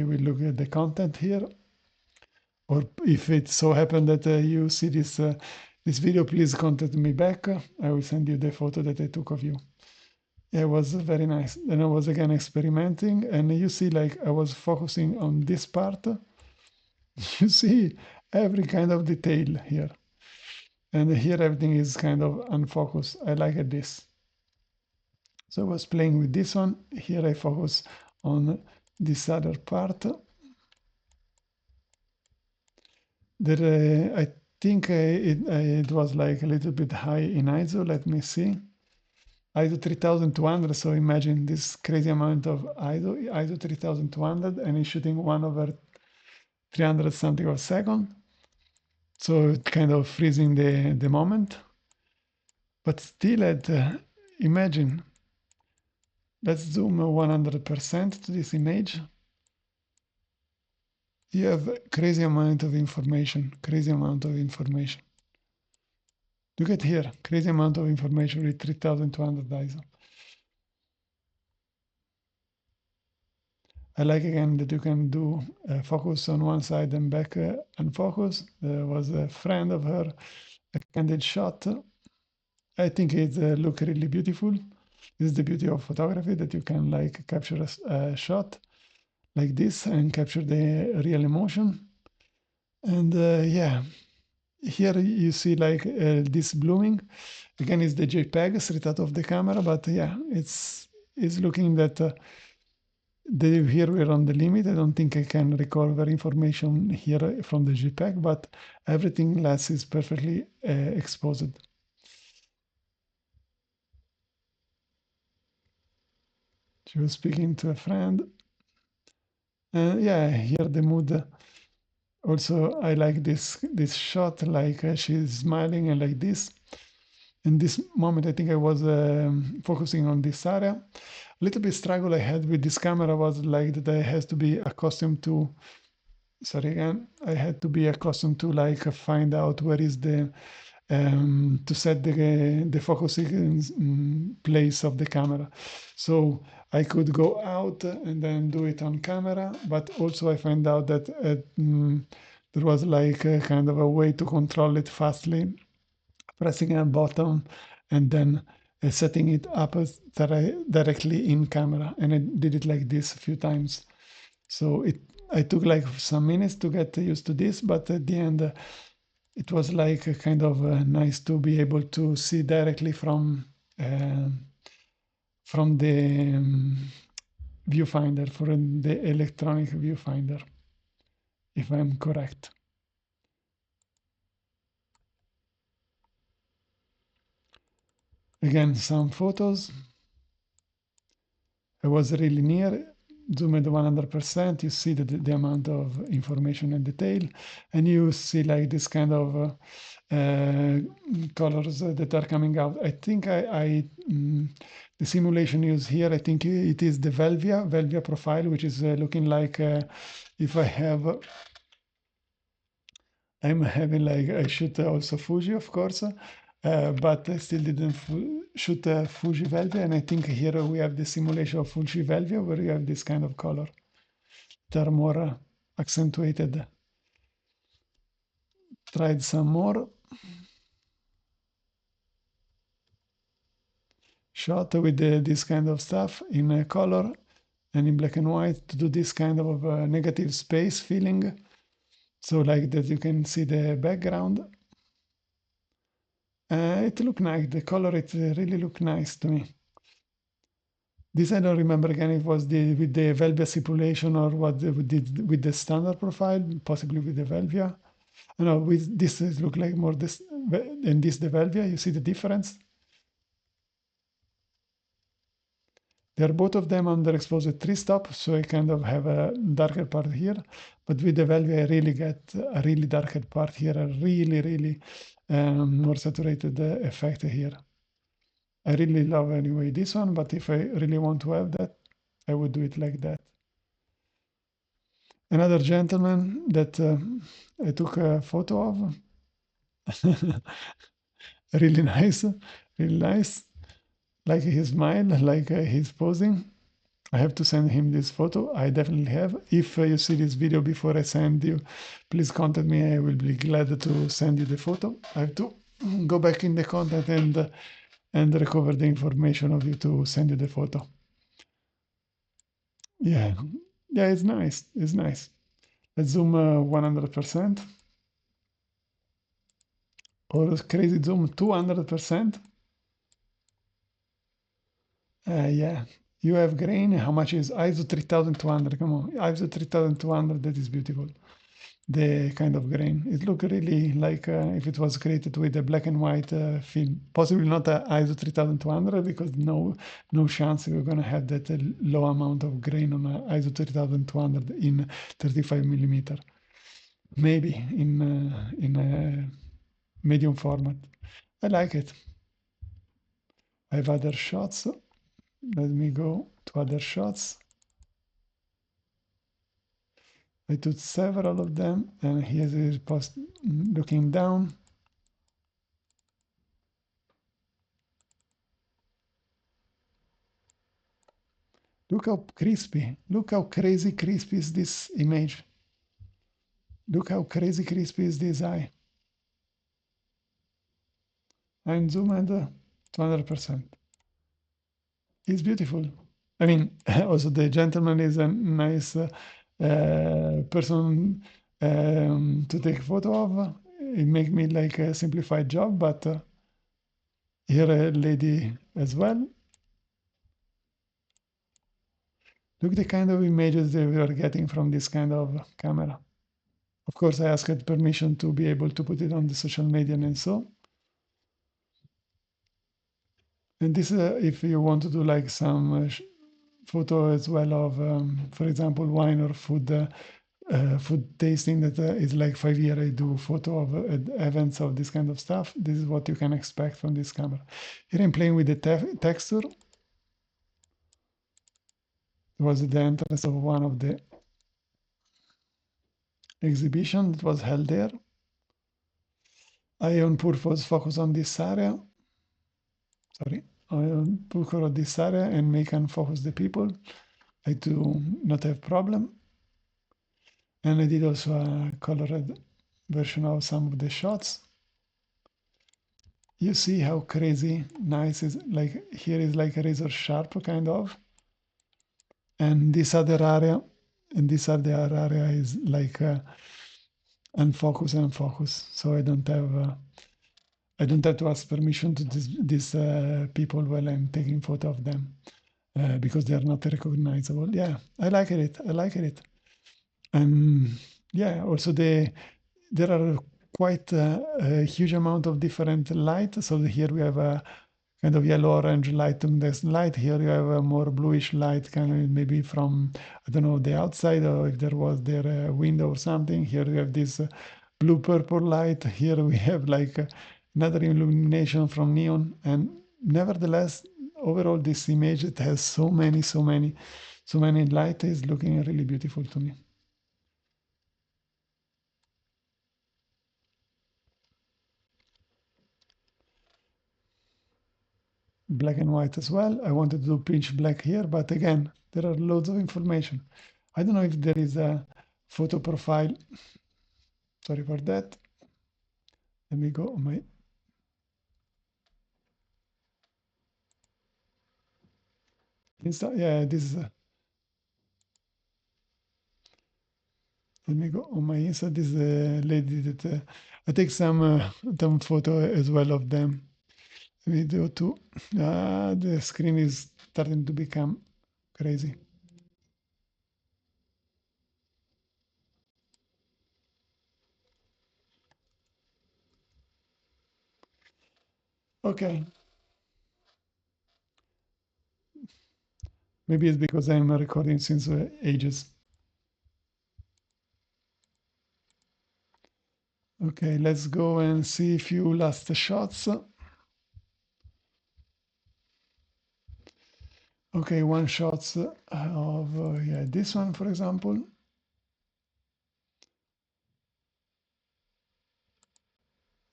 will look at the content here. Or if it so happened that you see this this video, please contact me back. I will send you the photo that I took of you. Yeah, it was very nice. Then I was again experimenting, and you see, like I was focusing on this part. You see every kind of detail here. And here everything is kind of unfocused. I like this. So I was playing with this one. Here I focus on this other part. There, I think it was like a little bit high in ISO. Let me see. ISO 3200, so imagine this crazy amount of ISO 3200, and it's shooting 1/300 something of a second. So it kind of freezing the moment. But still imagine, let's zoom 100% to this image. You have crazy amount of information, crazy amount of information. Look at here, crazy amount of information with 3200 ISO. I like again that you can do focus on one side and back unfocus. There was a friend of her, a candid shot. I think it look really beautiful. This is the beauty of photography, that you can like capture a shot like this and capture the real emotion. And yeah, here you see like this blooming. Again, it's the JPEG straight out of the camera, but yeah, it's looking that here we're on the limit. I don't think I can recover information here from the JPEG, but everything else is perfectly exposed. She was speaking to a friend. Yeah, here the mood. Also, I like this shot, like she's smiling and like this. In this moment, I think I was focusing on this area. A little bit struggle I had with this camera was like that I had to be accustomed to, sorry again, I had to be accustomed to like find out where is the, to set the focusing place of the camera. So I could go out and then do it on camera, but also I find out that there was like a kind of a way to control it fastly, pressing a button and then setting it up directly in camera. And I did it like this a few times. So I took like some minutes to get used to this, but at the end, it was like a kind of nice to be able to see directly from the viewfinder, from the electronic viewfinder, if I'm correct. Again, some photos. I was really near, zoomed 100%, you see the amount of information and detail, and you see like this kind of colors that are coming out. I think the simulation used here, I think it is the Velvia profile, which is looking like if I'm having like, I shoot also Fuji, of course, but I still didn't shoot Fuji Velvia, and I think here we have the simulation of Fuji Velvia, where you have this kind of color that are more accentuated. Tried some more. Shot with this kind of stuff in color. and in black and white to do this kind of negative space feeling. So like that you can see the background. It look nice. The color, it really look nice to me. This I don't remember again. It was with the Velvia simulation or what we did with the standard profile, possibly with the Velvia. No, with this it look like more this and this the Velvia. You see the difference? They're both of them underexposed at 3-stop, so I kind of have a darker part here. But with the Velvia, I really get a really darker part here, a really more saturated effect here. I really love anyway this one, but if I really want to have that, I would do it like that. Another gentleman that I took a photo of. Really nice, really nice. Like his smile, like he's posing. I have to send him this photo. I definitely have. If you see this video before I send you, please contact me. I will be glad to send you the photo. I have to go back in the content and recover the information of you to send you the photo. Yeah, yeah, it's nice. It's nice. Let's zoom 100% or crazy zoom 200%. Yeah, you have grain. How much is ISO 3200? Come on, ISO 3200. That is beautiful. The kind of grain. It look really like if it was created with a black and white film. Possibly not a ISO 3200 because no chance we're gonna have that low amount of grain on a ISO 3200 in 35 millimeter. Maybe in a medium format. I like it. I have other shots. Let me go to other shots. I took several of them, and here's the post looking down. Look how crispy, look how crazy crispy is this image. Look how crazy crispy is this eye. I'm zoomed 200%. It's beautiful. I mean, also the gentleman is a nice person to take photo of. It make me like a simplified job, but here a lady as well. Look the kind of images that we are getting from this kind of camera. Of course, I asked permission to be able to put it on the social media and so. And this, if you want to do like some photo as well of, for example, wine or food, food tasting that is like 5 years I do photo of events of this kind of stuff. This is what you can expect from this camera. Here I'm playing with the texture. It was the entrance of one of the exhibition that was held there. I on purpose focus on this area. Sorry, I on purpose on this area and make unfocus the people. I do not have problem. And I did also a colored version of some of the shots. You see how crazy nice is, like here is like a razor sharp kind of. And this other area, is like unfocus. So I don't have to ask permission to these people while I'm taking photo of them because they are not recognizable. Yeah, I like it. I like it. Yeah, also there are quite a huge amount of different light. So here we have a kind of yellow-orange light on this light. Here you have a more bluish light, kind of maybe from, I don't know, the outside, or if there was there a window or something. Here we have this blue-purple light. Here we have like another illumination from neon. And nevertheless, overall, this image, it has so many light is looking really beautiful to me. Black and white as well. I wanted to do pitch black here, but again, there are loads of information. I don't know if there is a photo profile. Sorry for that. Let me go on my. Yeah, this is Let me go on my Insta. This lady that I take some photo as well of them. Video too. The screen is starting to become crazy. Okay. Maybe it's because I'm recording since ages. Okay, let's go and see a few last shots. Okay, one shots of yeah, this one, for example.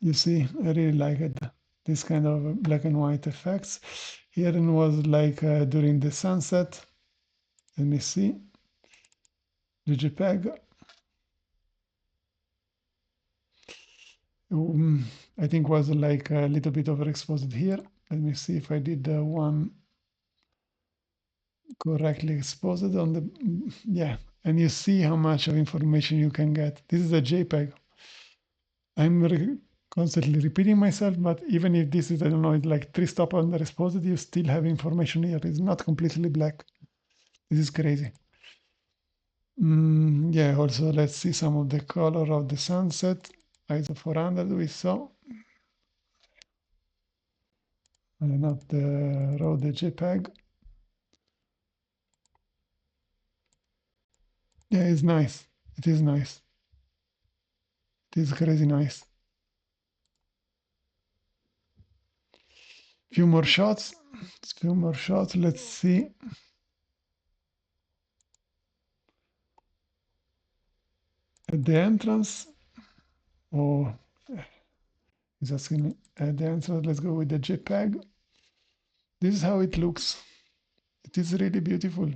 You see, I really like it. This kind of black and white effects. Here it was like during the sunset. Let me see. The JPEG. I think was like a little bit overexposed here. Let me see if I did one correctly exposed on the, yeah. And you see how much of information you can get. This is a JPEG. I'm constantly repeating myself, but even if this is, I don't know, it's like 3 stop underexposed, you still have information here. It's not completely black. This is crazy. Yeah, also let's see some of the color of the sunset. ISO 400 we saw. Not the raw, the JPEG. Yeah, it's nice. It is nice. It is crazy nice. Few more shots. Few more shots. Let's see. At the entrance. Oh, he's asking me. At the entrance, let's go with the JPEG. This is how it looks. It is really beautiful.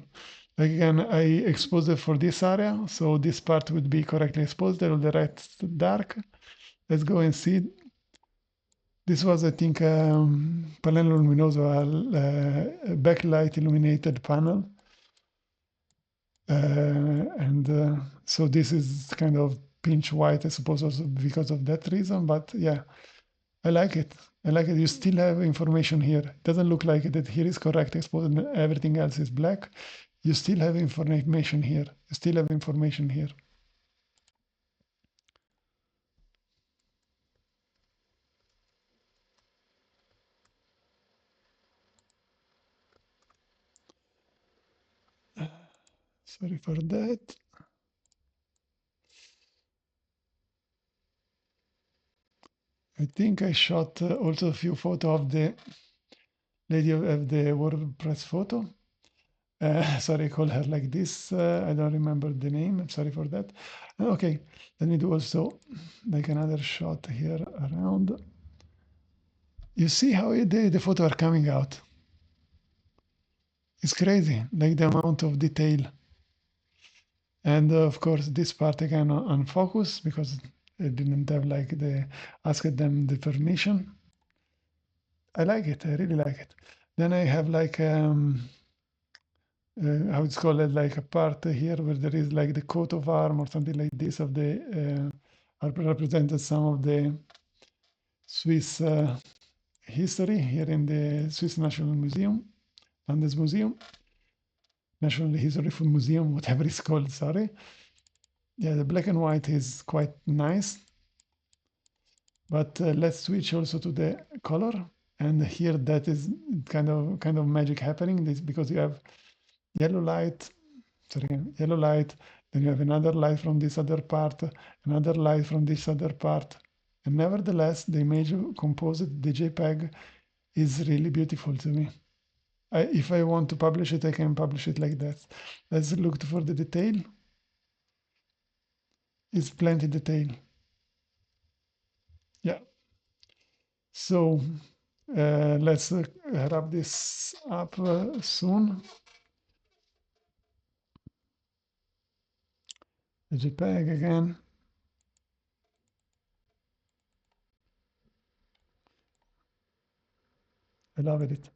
Like again, I exposed it for this area, so this part would be correctly exposed, all the rest dark. Let's go and see. This was, I think, Pannello luminoso, a backlight illuminated panel. So this is kind of pinch white, I suppose, also because of that reason. But yeah, I like it. I like it. You still have information here. It doesn't look like that here is correct exposed and everything else is black. You still have information here. You still have information here. Sorry for that. I think I shot also a few photos of the lady of the WordPress photo. Sorry, I call her like this. I don't remember the name. I'm sorry for that. Okay, let me do also like another shot here around. You see how the photo are coming out. It's crazy, like the amount of detail. And of course, this part again on focus because I didn't have like asked them the permission. I like it. I really like it. Then I have like how it's called, like a part here where there is like the coat of arm or something like this of the represented some of the Swiss history here in the Swiss National Museum, Landesmuseum, National Historical Museum, whatever it's called. Sorry. Yeah, the black and white is quite nice. But let's switch also to the color. And here that is kind of magic happening. This because you have yellow light, sorry, yellow light, then you have another light from this other part, another light from this other part. And nevertheless, the image composite, the JPEG, is really beautiful to me. If I want to publish it, I can publish it like that. Let's look for the detail. It's plenty detail. Yeah. So let's wrap this up soon. The JPEG again. I love it.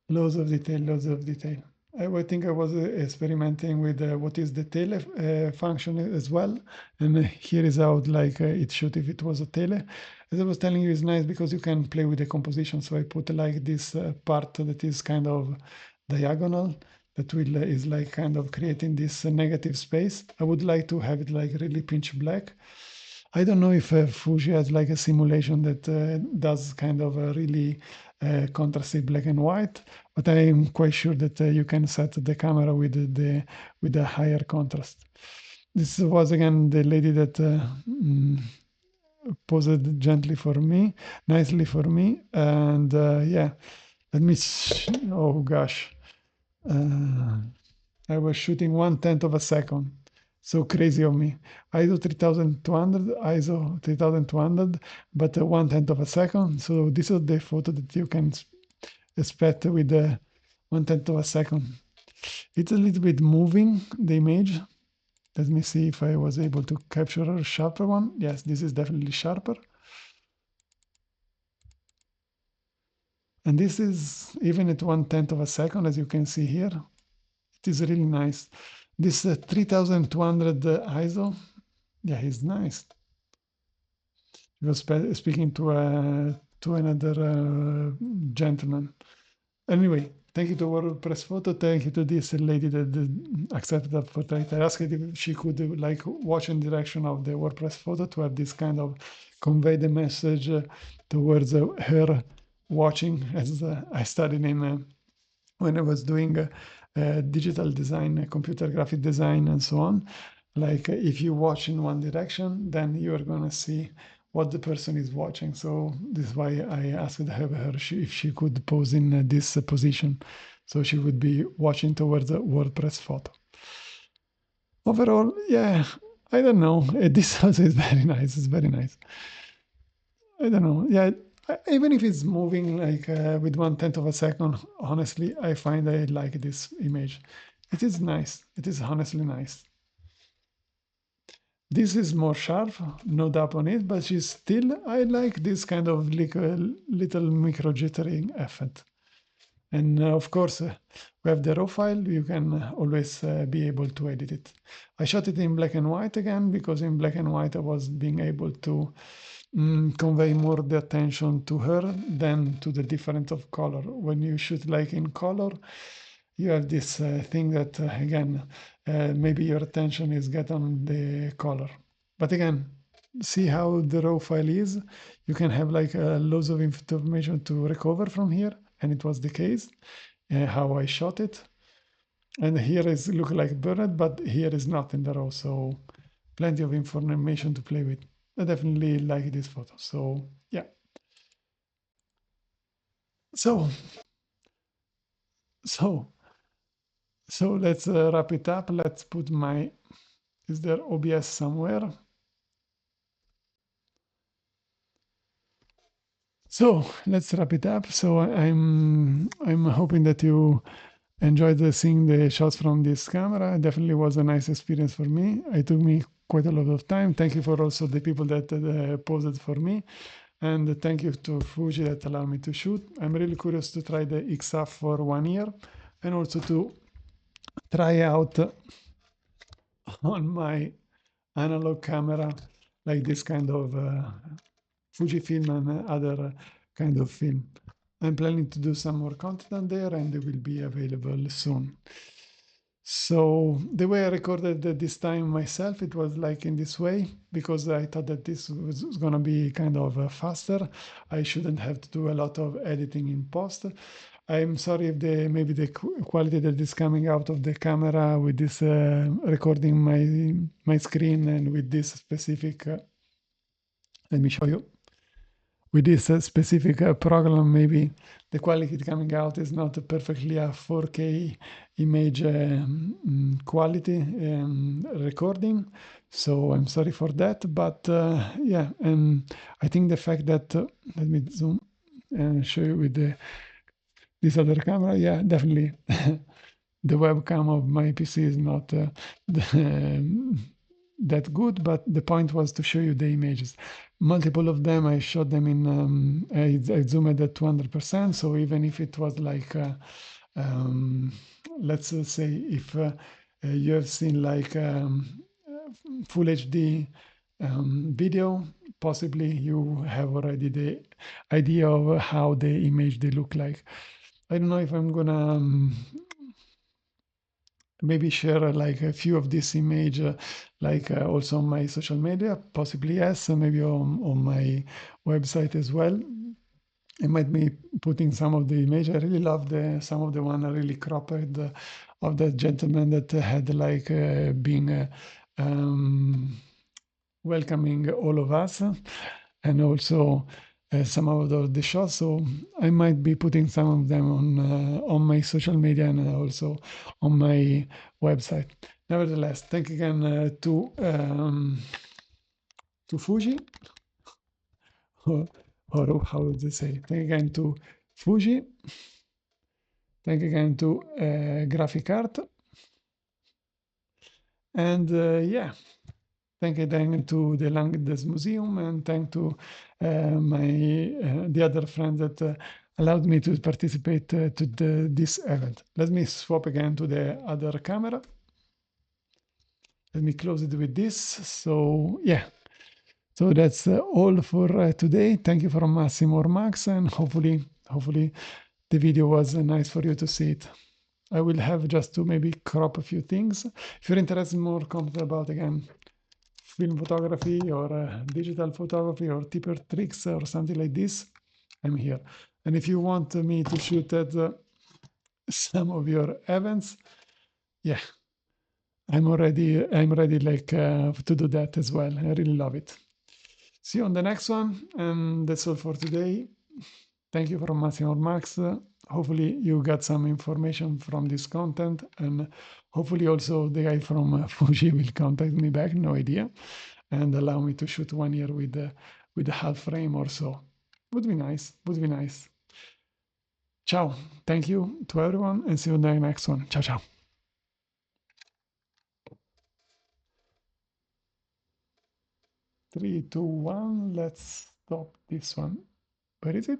Loads of detail, loads of detail. I think I was experimenting with what is the tele function as well. And here is how like it should if it was a tele. As I was telling you, it's nice because you can play with the composition. So I put like this part that is kind of diagonal that will is like kind of creating this negative space. I would like to have it like really pitch black. I don't know if Fuji has like a simulation that does kind of a really contrasty black and white, but I'm quite sure that you can set the camera with a higher contrast. This was again the lady that posed gently for me, nicely for me, and yeah, let me. Oh gosh, I was shooting 1/10 of a second. So crazy of me. ISO 3200, ISO 3200, but 1/10 of a second. So this is the photo that you can expect with the 1/10 of a second. It's a little bit moving, the image. Let me see if I was able to capture a sharper one. Yes, this is definitely sharper. And this is even at 1/10 of a second, as you can see here. It is really nice. This 3200 ISO, yeah, it's nice. I was speaking to another gentleman. Anyway, thank you to WordPress Photo. Thank you to this lady that accepted that photo. I asked if she could like watch in direction of the WordPress Photo to have this kind of convey the message towards her watching, as I studied in when I was doing digital design, computer graphic design, and so on. Like if you watch in one direction, then you are gonna see what the person is watching. So this is why I asked her if she could pose in this position, so she would be watching towards the WordPress photo. Overall, yeah, I don't know. This also is very nice. It's very nice. I don't know. Yeah, even if it's moving like with 1/10 of a second, honestly, I find I like this image. It is nice. It is honestly nice. This is more sharp, no doubt on it, but she's still, I like this kind of little micro jittering effect. And of course, we have the raw file, you can always be able to edit it. I shot it in black and white again, because in black and white I was being able to convey more the attention to her than to the difference of color. When you shoot like in color, you have this thing that, again, maybe your attention is get on the color. But again, see how the raw file is. You can have like loads of information to recover from here, and it was the case, how I shot it. And here is look like burned, but here is not in the raw, so plenty of information to play with. I definitely like this photo. So yeah. So so so let's wrap it up. Let's put my, is there OBS somewhere? So let's wrap it up. So I'm hoping that you enjoyed seeing the shots from this camera. It definitely was a nice experience for me. It took me quite a lot of time. Thank you for also the people that posed for me. And thank you to Fuji that allowed me to shoot. I'm really curious to try the XF for 1 year, and also to try out on my analog camera like this kind of Fujifilm and other kind of film. I'm planning to do some more content there, and they will be available soon. So the way I recorded this time myself, it was like in this way, because I thought that this was going to be kind of faster. I shouldn't have to do a lot of editing in post. I'm sorry if maybe the quality that is coming out of the camera with this recording my screen, and with this specific, let me show you. With this specific program, maybe the quality coming out is not perfectly a 4K image quality recording. So I'm sorry for that. But yeah, I think the fact that, let me zoom and show you with this other camera. Yeah, definitely. The webcam of my PC is not that good, but the point was to show you the images. Multiple of them, I shot them in, I zoomed at 200%, so even if it was like let's say if you have seen like full HD video, possibly you have already the idea of how the image they look like. I don't know if I'm gonna maybe share like a few of this image like also on my social media, possibly yes, maybe on my website as well. I might be putting some of the image. I really love some of the one I really cropped of the gentleman that had like being welcoming all of us, and also some of the shots. So I might be putting some of them on my social media and also on my website. Nevertheless, thank again to Fuji, or how would they say? Thank again to Fuji. Thank again to Graphic Art. And yeah, thank again to the Language Museum, and thank to the other friends that allowed me to participate to this event. Let me swap again to the other camera. Let me close it with this. So yeah, so that's all for today. Thank you from Massimo or Max, and hopefully the video was nice for you to see it. I will have just to maybe crop a few things. If you're interested in more content about, again, film photography or digital photography or tipper tricks or something like this, I'm here. And if you want me to shoot at some of your events, yeah, I'm ready like to do that as well. I really love it. See you on the next one, and that's all for today. Thank you from Massimo Max. Hopefully you got some information from this content, and hopefully also the guy from Fuji will contact me back, no idea, and allow me to shoot 1 year with a half frame or so. Would be nice, would be nice. Ciao. Thank you to everyone, and see you in the next one. Ciao, ciao. 3, 2, 1. Let's stop this one. Where is it?